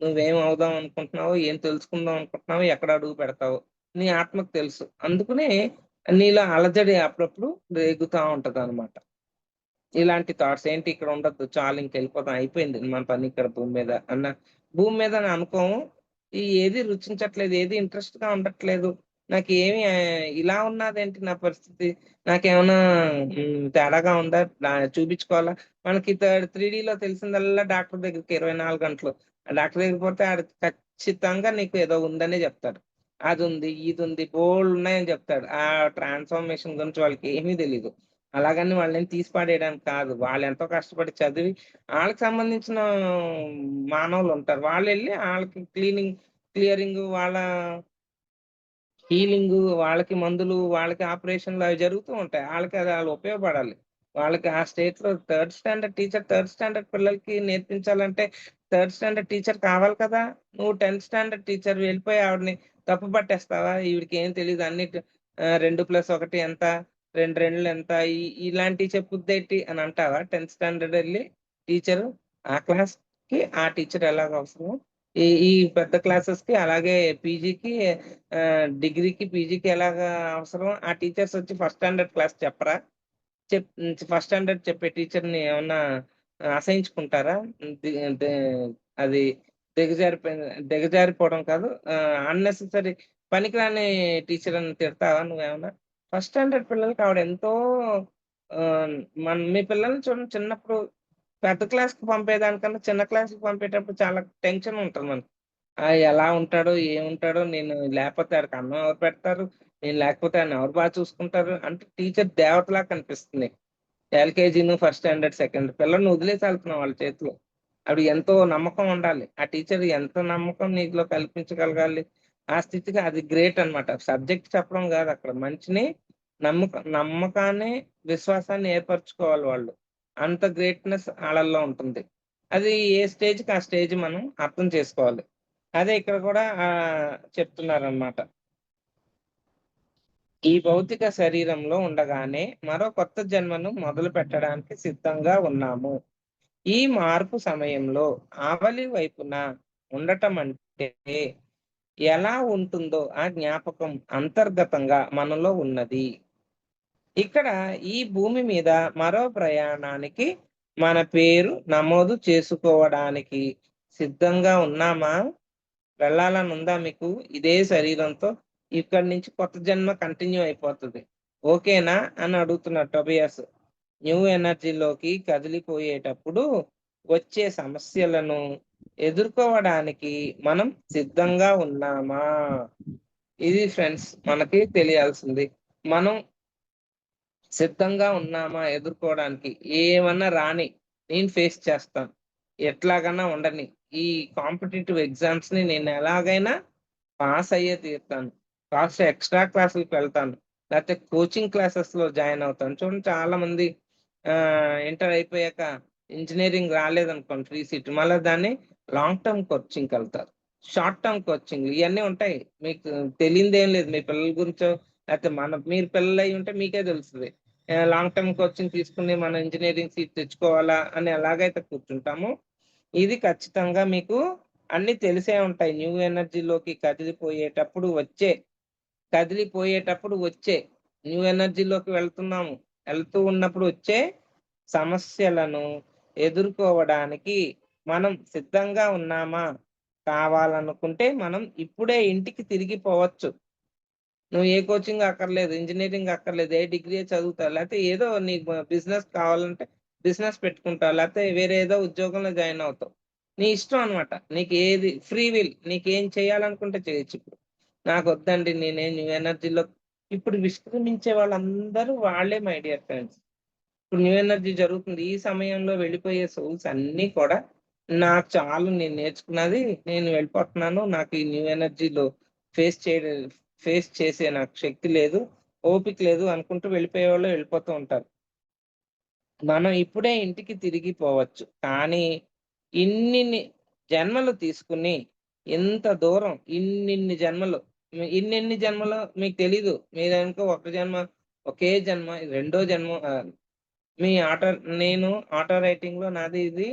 నువ్వేం అవుదాం అనుకుంటున్నావో, ఏం తెలుసుకుందాం అనుకుంటున్నావో, ఎక్కడ అడుగు పెడతావో, నీ ఆత్మకు తెలుసు. అందుకనే నీలో అలజడి అప్పుడప్పుడు రేగుతా ఉంటదనమాట. ఇలాంటి థాట్స్ ఏంటి ఇక్కడ ఉండొద్దు. చాలు ఇంకెళ్ళిపోదాం. అయిపోయింది మన పని ఇక్కడ భూమి మీద భూమి మీద అని అనుకోము. ఏది రుచించట్లేదు. ఏది ఇంట్రెస్ట్‌గా ఉండట్లేదు. నాకేమి ఇలా ఉన్నాదేంటి నా పరిస్థితి? నాకేమన్నా తేడాగా ఉందా? చూపించుకోవాలా? మనకి 3డీలో తెలిసిందల్లా డాక్టర్ దగ్గరికి 24 గంటలు. ఆ డాక్టర్ దగ్గరికి పోతే ఆడు ఖచ్చితంగా నీకు ఏదో ఉందనే చెప్తాడు. అదుంది, ఇదుంది బోలెడున్నాయని చెప్తాడు. ఆ ట్రాన్స్‌ఫర్మేషన్ గురించి వాళ్ళకేమీ తెలీదు. అలాగని వాళ్ళని తీసి పడేయడానికి కాదు. వాళ్ళెంతో కష్టపడి చదివి ఆళ్ళకి సంబంధించిన మానవులుంటారు. వాళ్ళెళ్లి ఆళ్ళకి క్లియరింగు, వాళ్ళ హీలింగు, వాళ్ళకి మందులు, వాళ్ళకి ఆపరేషన్‌లు అవి జరుగుతూ ఉంటాయి. ఆళ్ళకి ఆళ్ళు ఉపయోగపడాలి. వాళ్ళకి ఆ స్టేట్‌లో థర్డ్ స్టాండర్డ్ పిల్లలకి నేర్పించాలంటే థర్డ్ స్టాండర్డ్ టీచర్ కావాలి కదా! నువ్వు 10థ్ స్టాండర్డ్ టీచర్ వెళ్ళిపోయి ఆవిడని తప్పు పట్టేస్తావా? ఈవిడకేం తెలీదు 2+1 ఎంత? 2 రెండ్లు ఎంత? ఇలాంటివి చెప్పుద్దేంటి అని అంటావా? 10థ్ స్టాండర్డ్ ఎళ్లి టీచరు ఆ క్లాస్‌కి ఆ టీచర్ ఎలాగ అవసరమో, ఈ ఈ పెద్ద క్లాసెస్‌కి అలాగే పీజీకి డిగ్రీకి, పీజీకి ఎలాగా అవసరమో ఆ టీచర్స్ వచ్చి ఫస్ట్ స్టాండర్డ్ క్లాస్ చెప్పరా? ఫస్ట్ స్టాండర్డ్ చెప్పే టీచర్‌ని ఏమన్నా అసహించుకుంటారా? ది దే అది దిగజారిపోవడం కాదు. అన్నెసెసరీ పనికిరాని టీచరని తిడతావా నువ్వేమన్నా? ఫస్ట్ స్టాండర్డ్ పిల్లలకి ఆవిడ ఎంతో ఆహ్, మీ పిల్లల్ని చూడండి చిన్నప్పుడు పెద్ద క్లాస్‌కి పంపేదానికన్నా చిన్న క్లాస్‌కి పంపేటప్పుడు చాలా టెన్షన్ ఉంటది మనకి. ఎలా ఉంటాడో, ఏముంటాడో, నేను లేపోతే ఆడికి అన్నం ఎవరు పెడతారు? నేను లేకపోతే ఆడిని ఎవరు చూసుకుంటారు? అంటే టీచర్ దేవతలా కనిపిస్తుంది. ఫస్ట్ స్టాండర్డ్, సెకండ్ పిల్లల్ని వదిలేసి ఎళ్తున్నాం వాళ్ళ చేతిలో. ఆవిడకి ఎంతో నమ్మకం ఉండాలి. ఆ టీచర్ ఎంత నమ్మకం నీలో కల్పించగలగాలి. ఆ స్థితికి అది గ్రేట్ అన్నమాట. సబ్జెక్ట్ చెప్పడం గాదక్కడ. మనిషిని నమ్మకాన్ని, విశ్వాసాన్ని ఏర్పరచుకోవాలి వాళ్ళు. అంత గ్రేట్‌నెస్ ఆళ్ళల్లో ఉంటుంది. అది ఏ స్టేజ్‌కి ఆ స్టేజ్ మనం అర్థం చేసుకోవాలి. అదే ఇక్కడ కూడా చెప్తున్నారనమాట. ఈ భౌతిక శరీరంలో ఉండగానే మరో కొత్త జన్మను మొదలుపెట్టడానికి సిద్ధంగా ఉన్నాము. ఈ మార్పు సమయంలో ఆవలి వైపున ఉండటం అంటే ఎలా ఉంటుందో ఆ జ్ఞాపకం అంతర్గతంగా మనలో ఉన్నది. ఇక్కడ ఈ భూమి మీద మరో ప్రయాణానికి మన పేరు నమోదు చేసుకోవడానికి సిద్ధంగా ఉన్నామా? వెళ్ళాలని ఉందా మీకు? ఇదే శరీరంతో ఇక్కడి నుంచి కొత్త జన్మ కంటిన్యూ అయిపోతది. ఓకేనా? అని అడుగుతున్నాడు టోబియాస్. న్యూ ఎనర్జీలోకి కదిలిపోయేటప్పుడు వచ్చే సమస్యలను ఎదుర్కోవడానికి మనం సిద్ధంగా ఉన్నామా? ఇది ఫ్రెండ్స్ మనకి తెలియాల్సింది. మనం సిద్ధంగా ఉన్నామా ఎదుర్కోవడానికి? ఏమన్నా రాని నేను ఫేస్ చేస్తాను. ఎట్లాగన్నా ఉండని. ఈ కాంపిటీటివ్ ఎగ్జామ్స్‌ని నేను ఎలాగైనా పాస్ అయ్యే తీరుతాను. కాస్త ఎక్స్‌ట్రా క్లాసులకి వెళ్తాను. లేకపోతే కోచింగ్ క్లాసెస్‌లో జాయిన్ అవుతాను. చూడండి చాలామంది ఇంటర్ అయిపోయాక ఇంజినీరింగ్ రాలేదనుకోండి ఫ్రీ సీట్. మళ్ళా దాన్ని లాంగ్ టర్మ్ కోచింగ్‌కెళ్తారు. షార్ట్ టర్మ్ కోచింగ్‌లు ఇయన్నీ ఉంటాయి. మీకు తెలియనిదేం లేదు. మీ పిల్లల గురించో లేకపోతే మీరు పిల్లలయ్యి ఉంటే మీకే తెలుస్తది. లాంగ్ టర్మ్ కోచింగ్ తీసుకొని మనం ఇంజినీరింగ్ సీట్ తెచ్చుకోవాలా అని ఎలాగైతే కూర్చుంటామో, ఇది ఖచ్చితంగా మీకు అన్నీ తెలిసే ఉంటాయి. న్యూ ఎనర్జీలోకి కదిలిపోయేటప్పుడు వచ్చే న్యూ ఎనర్జీలోకి వెళ్తున్నాము. వెళ్తూ ఉన్నప్పుడు వచ్చే సమస్యలను ఎదుర్కోవడానికి మనం సిద్ధంగా ఉన్నామా? కావాలనుకుంటే మనం ఇప్పుడే ఇంటికి తిరిగిపోవచ్చు. నువ్వు ఏ కోచింగ్ అక్కర్లేదు. ఇంజినీరింగ్ అక్కర్లేదు. ఏ డిగ్రీయే చదువుతావు. లేతే ఏదో నీకు బిజినెస్ కావాలంటే బిజినెస్ పెట్టుకుంటావు. లేతే వేరే ఏదో ఉద్యోగంలో జాయిన్ అవుతావు. నీ ఇష్టం అన్నమాట. నీకేది ఫ్రీ విల్. నీకేం చేయాలనుకుంటే చేయొచ్చిప్పుడు. నాకొద్దండి నేనే న్యూ ఎనర్జీలో ఇప్పుడు విశ్రమించే వాళ్ళందరూ వాళ్ళే మై డియర్ ఫ్రెండ్స్. ఇప్పుడు న్యూ ఎనర్జీ జరుగుతుంది. ఈ సమయంలో వెళ్ళిపోయే సోల్స్ అన్నీ కూడా నాకు చాలు నేను నేర్చుకున్నది. నేను వెళ్ళిపోతున్నాను. నాకు ఈ న్యూ ఎనర్జీలో ఫేస్ చేయడం ఫేస్ చేసే నాకు శక్తి లేదు, ఓపిక లేదు అనుకుంటూ వెళ్ళిపోయేవాళ్ళు వెళ్ళిపోతూ ఉంటారు. మనం ఇప్పుడే ఇంటికి తిరిగిపోవచ్చు. కానీ ఇన్నిన్ని జన్మలు తీసుకొని ఇంత దూరం ఇన్నిన్ని జన్మలు ఇన్నెన్ని జన్మలో మీకు తెలీదు. మీరనుకో ఒక జన్మ ఒకే జన్మ రెండో జన్మ మీ ఆటో నేను ఆటో రైటింగ్‌లో నాది ఇది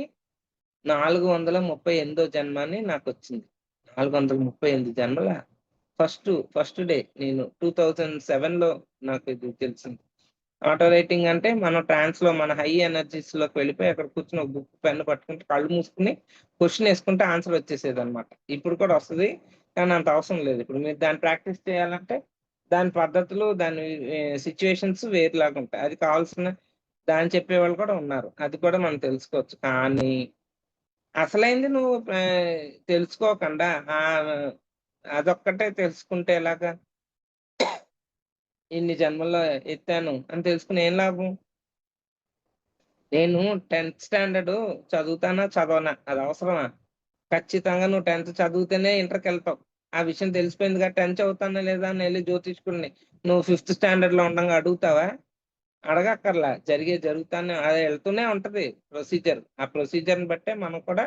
438 జన్మ అని నాకొచ్చింది. 438 జన్మల ఫస్ట్ డే నేను 2007లో నాకు ఇది తెలిసింది. ఆటో రైటింగ్ అంటే మనం ట్రాన్స్‌లో మన హై ఎనర్జీస్‌లోకి వెళ్ళిపోయి అక్కడ కూర్చొని ఒక బుక్, పెన్ పట్టుకుంటే కళ్ళు మూసుకొని క్వెషన్ యేసుకుంటే ఆన్సర్ వచ్చేసేదన్నమాట. ఇప్పుడు కూడా వస్తది. కానీ అంత అవసరం లేదు. ఇప్పుడు మీరు దాన్ని ప్రాక్టీస్ చేయాలంటే దాని పద్ధతులు, దాని సిట్యుయేషన్స్ వేరేలాగుంటాయి. అది కావాల్సిన చెప్పేవాళ్ళు కూడా ఉన్నారు. అది కూడా మనం తెలుసుకోవచ్చు. కానీ అసలైంది నువ్వు తెలుసుకోకుండా అదొక్కటే తెలుసుకుంటే ఎలాగా? ఇన్ని జన్మల్లో ఎత్తాను అని తెలుసుకొని ఏం లాభం? నేను 10థ్ స్టాండర్డ్ చదువుతానా? చదవనా? అది అవసరమా? ఖచ్చితంగా నువ్వు 10థ్ చదివితేనే ఇంటర్‌కెళ్తావు. ఆ విషయం తెలిసిపోయిందిగా 10థ్ చదువుతానా లేదా అని ఎళ్లి జ్యోతిష్కుడిని నువ్వు 5థ్ స్టాండర్డ్‌లో ఉండంగా అడుగుతావా? అడగక్కర్లా. జరుగుతానే అది ఎళ్తూనే ఉంటది ప్రొసీజర్. ఆ ప్రొసీజర్‌ని బట్టే మనం కూడా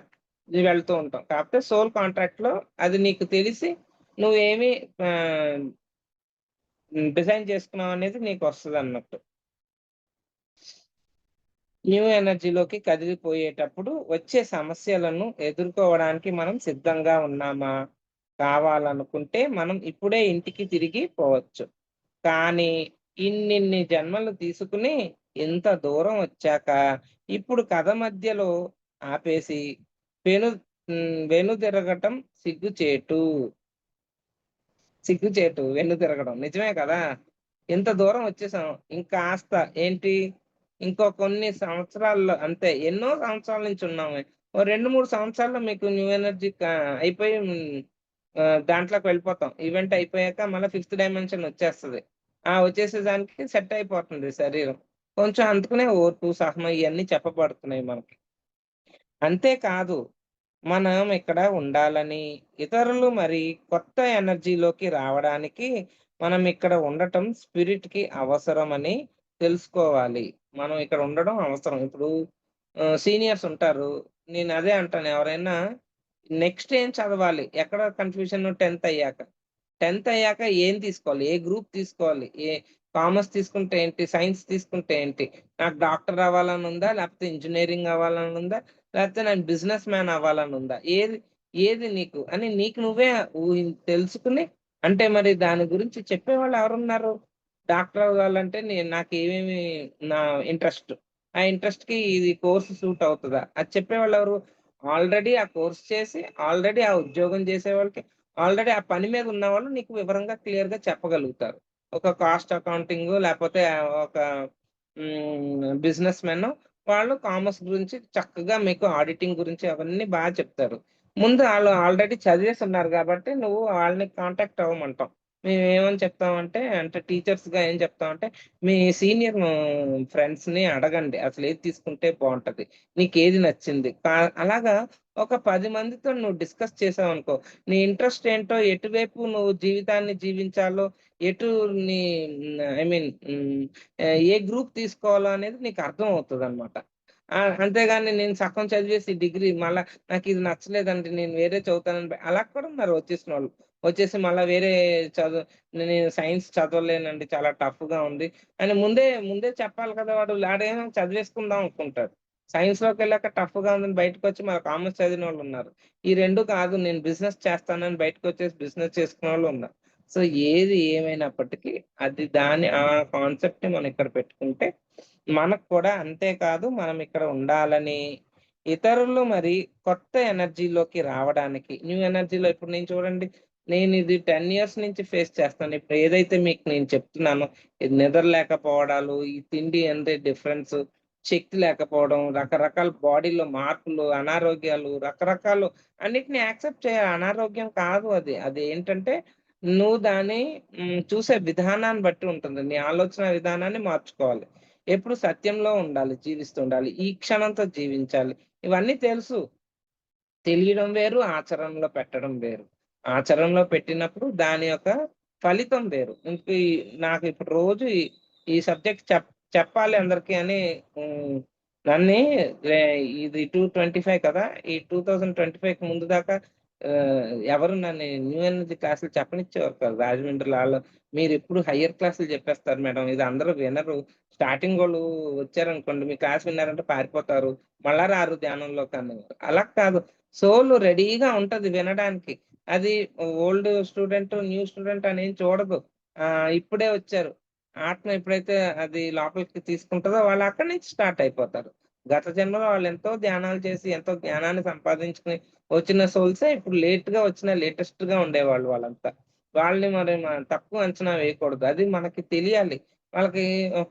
వెళ్తూ ఉంటాం. కాకపోతే సోల్ కాంట్రాక్ట్‌లో అది నీకు తెలిసి నువ్వేమి ఆహ్, డిజైన్ చేసుకున్నావనేది నీకొస్తదన్నట్టు. న్యూ ఎనర్జీలోకి కదిలిపోయేటప్పుడు వచ్చే సమస్యలను ఎదుర్కోవడానికి మనం సిద్ధంగా ఉన్నామా? కావాలనుకుంటే మనం ఇప్పుడే ఇంటికి తిరిగి పోవచ్చు. కానీ ఇన్నిన్ని జన్మలు తీసుకొని ఇంత దూరం వచ్చాక ఇప్పుడు కథ మధ్యలో ఆపేసి వెను వెనుదిరగటం సిగ్గుచేటు. వెన్నుతిరగడం. నిజమే కదా! ఇంత దూరం వచ్చేసాం. ఇంకాస్త ఏంటి ఇంకో కొన్ని సంవత్సరాల్లో అంతే. ఎన్నో సంవత్సరాల నుంచి ఉన్నామే. ఓ 2, 3 సంవత్సరాల్లో మీకు న్యూ ఎనర్జీ అయిపోయి దాంట్లోకి వెళ్ళిపోతాం. ఈవెంట్ అయిపోయాక మళ్ళా ఫిఫ్త్ డైమెన్షన్ వచ్చేస్తది. వచ్చేసేదానికి సెట్ అయిపోతుంది శరీరం. కొంచెం అందుకనే ఓర్పు, సహనం ఇయన్నీ చెప్పబడుతున్నాయి మనకి. అంతేకాదు మనం ఇక్కడ ఉండాలని, ఇతరులు మరి కొత్త ఎనర్జీలోకి రావడానికి మనం ఇక్కడ ఉండటం స్పిరిట్‌కి అవసరమని తెలుసుకోవాలి. మనం ఇక్కడ ఉండడం అవసరం. ఇప్పుడు సీనియర్స్ ఉంటారు. నేను అదే అంటాను ఎవరైనా నెక్స్ట్ ఏం చదవాలి? ఎక్కడ కన్‌ఫ్యూజన్ 10థ్ అయ్యాక. 10థ్ అయ్యాక ఏం తీసుకోవాలి? ఏ గ్రూప్ తీసుకోవాలి? కామర్స్ తీసుకుంటే ఏంటి? సైన్స్ తీసుకుంటే ఏంటి? నాకు డాక్టర్ అవ్వాలని ఉందా? లేకపోతే ఇంజినీరింగ్ అవ్వాలని ఉందా? లేకపోతే నేను బిజినెస్ మ్యాన్ అవ్వాలని ఉందా? ఏది నీకు అని నీకు నువ్వే తెలుసుకొని అంటే మరి దాని గురించి చెప్పేవాళ్ళు ఎవరున్నారు? డాక్టర్ అవ్వాలంటే నాకేమేమి నా ఇంట్రెస్ట్. ఆ ఇంట్రెస్ట్‌కి ఇది కోర్స్ సూట్ అవుతదా? అది చెప్పేవాళ్ళెవరు? ఆల్రెడీ ఆ కోర్స్ చేసి, ఆల్రెడీ ఆ ఉద్యోగం చేసే వాళ్ళకి, ఆల్రెడీ ఆ పని మీద ఉన్నవాళ్ళు నీకు వివరంగా క్లియర్‌గా చెప్పగలుగుతారు. ఒక కాస్ట్ అకౌంటింగు లేపోతే ఒక బిజినెస్ మెన్ వాళ్ళు కామర్స్ గురించి చక్కగా మీకు ఆడిటింగ్ గురించి అవన్నీ చెప్తారు. ముందు ఆళ్ళు ఆల్రెడీ చదివేసున్నారు గాబట్టి, నువ్వు వాళ్ళని కాంటాక్ట్ అవ్వమంటాం. మేమేమని చెప్తామంటే, అంటే టీచర్స్‌గా ఏం చెప్తామంటే, మీ సీనియర్ ఫ్రెండ్స్‌ని అడగండి. అసలేది తీసుకుంటే బావుంటది? నీకేది నచ్చింది? అలాగా ఒక 10 మందితో నువ్వు డిస్కస్ చేసావనుకో, నీ ఇంట్రెస్ట్ ఏంటో, ఎటువైపు నువ్వు జీవితాన్ని జీవించాలో, ఎటు నీ ఐ మీన్ ఏ గ్రూప్ తీసుకోవాలో అనేది నీకు అర్థమవుతదనమాట. అంతేగాని నేను సగం చదివేసి డిగ్రీ మళ్ళా నాకిది నచ్చలేదండి. నేను వేరే చదువుతానని అలా కూడా ఉన్నారు వచ్చేసినోళ్ళు. వచ్చేసి మళ్ళా వేరే చదువు నేను సైన్స్ చదవలేనండి. చాలా టఫ్‌గా ఉంది అని ముందే చెప్పాలి కదా! ఆడేమో చదివేసుకుందాం అనుకుంటాడు. సైన్స్‌లోకెళ్ళాక టఫ్‌గా ఉందని బయటకొచ్చి మరి కామర్స్ చదివినోళ్ళున్నారు. ఈ 2 కాదు నేను బిజినెస్ చేస్తానని బయటకొచ్చేసి బిజినెస్ చేసుకున్నోళ్ళున్నారు. సో, ఏది ఏమైనప్పటికీ అది ఆ కాన్సెప్ట్‌ని మనం ఇక్కడ పెట్టుకుంటే మనకు కూడా అంతే కాదు మనం ఇక్కడ ఉండాలని, ఇతరులు మరి కొత్త ఎనర్జీలోకి రావడానికి న్యూ ఎనర్జీలో ఇప్పుడు నేను చూడండి, నేనిది 10 ఇయర్స్ నుంచి ఫేస్ చేస్తాను. ఇప్పుడు ఏదైతే మీకు నేను చెప్తున్నానో, ఇది నిద్ర లేకపోవడాలు, ఈ తిండి అంతే డిఫరెన్సు, శక్తి లేకపోవడం, రకరకాల బాడీలో మార్పులు, అనారోగ్యాలు, రకరకాలు అన్నిటిని యాక్సెప్ట్ చేయాలి. అనారోగ్యం కాదు అది. అదేంటంటే నువ్వు దాన్ని చూసే విధానాన్ని బట్టి ఉంటుంది. నీ ఆలోచన విధానాన్ని మార్చుకోవాలి. ఎప్పుడు సత్యంలో ఉండాలి, జీవిస్తుండాలి. ఈ క్షణంతో జీవించాలి. ఇవన్నీ తెలుసు. తెలియడం వేరు, ఆచరణలో పెట్టడం వేరు. ఆచరణలో పెట్టినప్పుడు దాని యొక్క ఫలితం వేరు. నాకు ఇప్పుడు రోజు ఈ సబ్జెక్ట్ చెప్పాలి అందరికి అని హ్మ్. నన్ని రే ఇది 225 కదా! ఈ 2025కి ముందు దాకా ఎవరు నన్ను న్యూ ఎనర్జీ క్లాసులు చెప్పనిచ్చేవారు కాదు. రాజమండ్రిలో మీరెప్పుడు హైయర్ క్లాసులు చెప్పేస్తారు మేడం. ఇది అందరూ వినరు. స్టార్టింగ్ వోళ్ళు వచ్చారనుకోండి, మీ క్లాస్ విన్నారంటే పారిపోతారు. మళ్ళా రారు ధ్యానంలోకి అనేవారు. అలా కాదు. సోల్ రెడీగా ఉంటది వినడానికి. అది ఓల్డ్ స్టూడెంట్, న్యూ స్టూడెంట్ అనేం చూడదు. ఇప్పుడే వచ్చారు. ఆత్మ ఎప్పుడైతే అది లోపలికి తీసుకుంటదో వాళ్ళు అక్కడి నుంచి స్టార్ట్ అయిపోతారు. గత జన్మలో వాళ్ళెంతో ధ్యానాలు చేసి, ఎంతో జ్ఞానాన్ని సంపాదించుకొని వచ్చిన సోల్సే ఇప్పుడు లేట్‌గా వచ్చిన లేటెస్ట్‌గా ఉండేవాళ్ళు వాళ్ళంతా. వాళ్ళని మరి మనం తక్కువ అంచనా వేయకూడదు. అది మనకి తెలియాలి. వాళ్ళకి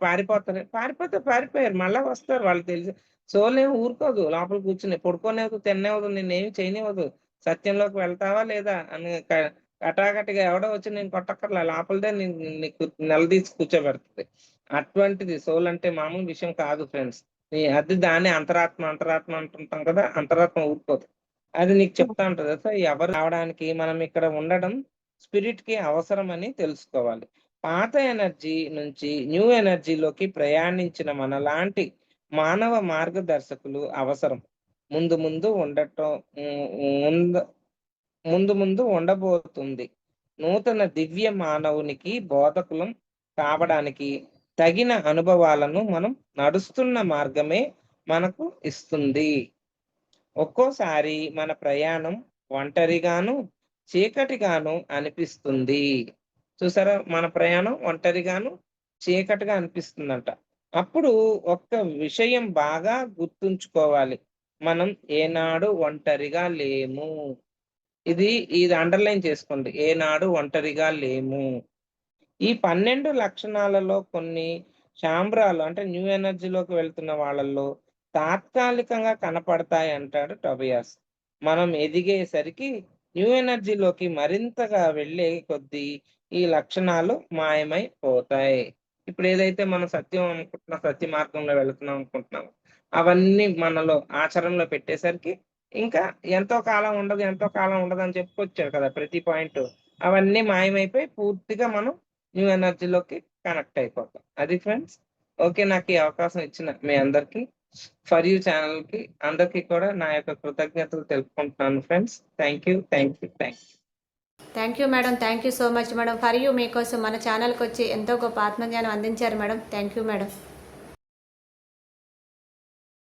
పారిపోతారు. పారిపోతే పారిపోయారు. మళ్ళా వస్తారు వాళ్ళకి తెలుసు. సోల్ ఏమి ఊరుకోదు. లోపల కూర్చొని పడుకోనివ్వదు, తిననివ్వదు, నిన్నేమి చేయనివ్వదు. సత్యంలోకి వెళ్తావా లేదా అని కటాకటిగా ఎవడో వచ్చి నేను కొట్టక్కర్లా. లోపలదే నీకు నిలదీసి కూర్చోబెడతది. అటువంటిది సోల్ అంటే మామూలు విషయం కాదు ఫ్రెండ్స్. అది దాన్నే అంతరాత్మ అంటుంటాం కదా! అంతరాత్మ ఊరుకోదు. అది నీకు చెప్తా ఉంటది. సో, ఎవరు రావడానికి మనం ఇక్కడ ఉండడం స్పిరిట్‌కి అవసరమని తెలుసుకోవాలి. పాత ఎనర్జీ నుంచి న్యూ ఎనర్జీలోకి ప్రయాణించిన మనలాంటి మానవ మార్గదర్శకులు అవసరం. ముందు ముందు ఉండటం హ్మ్, ఉంద ముందు ముందు ఉండబోతుంది. నూతన దివ్య మానవునికి బోధకులం కావడానికి తగిన అనుభవాలను మనం నడుస్తున్న మార్గమే మనకు ఇస్తుంది. ఒక్కోసారి మన ప్రయాణం ఒంటరిగాను, చీకటిగాను అనిపిస్తుంది. చూసారా? మన ప్రయాణం ఒంటరిగాను, చీకటిగా అనిపిస్తుందంట. అప్పుడు ఒక్క విషయం బాగా గుర్తుంచుకోవాలి. మనం ఏనాడు ఒంటరిగా లేము. ఇది అండర్‌లైన్ చేసుకోండి. ఏనాడు ఒంటరిగా లేము. ఈ 12 లక్షణాలలో కొన్ని శాంబ్రాలు అంటే న్యూ ఎనర్జీలోకి వెళ్తున్న వాళ్ళల్లో తాత్కాలికంగా కనపడతాయంటాడు టోబియాస్. మనం ఎదిగేసరికి న్యూ ఎనర్జీలోకి మరింతగా వెళ్ళే కొద్దీ ఈ లక్షణాలు మాయమైపోతాయి. ఇప్పుడు ఏదైతే మనం సత్యం అనుకుంటున్నాం, సత్య మార్గంలో వెళుతున్నాం అనుకుంటున్నామో, అవన్నీ మనలో ఆచరణలో పెట్టేసరికి ఇంకా ఎంతో కాలం ఉండదని చెప్పుకొచ్చాడు కదా! ప్రతి పాయింటు. అవన్నీ మాయమైపోయి పూర్తిగా మనం న్యూ ఎనర్జీలోకి కనెక్ట్ అయిపోతాం. అది ఫ్రెండ్స్. ఓకే. నాకు ఈ అవకాశం ఇచ్చిన మీ అందరికి ఫర్ యూ ఛానెల్‌కి అందరికి కూడా నా యొక్క కృతజ్ఞతలు తెలుపుకుంటున్నాను friends. Thank you. Thank you. Thank you. Thank you madam. Thank you so much madam. For you మీకోసం మన ఛానల్‌కొచ్చి ఎంతో గొప్ప ఆత్మజ్ఞానం అందించారు మేడం. Thank you madam.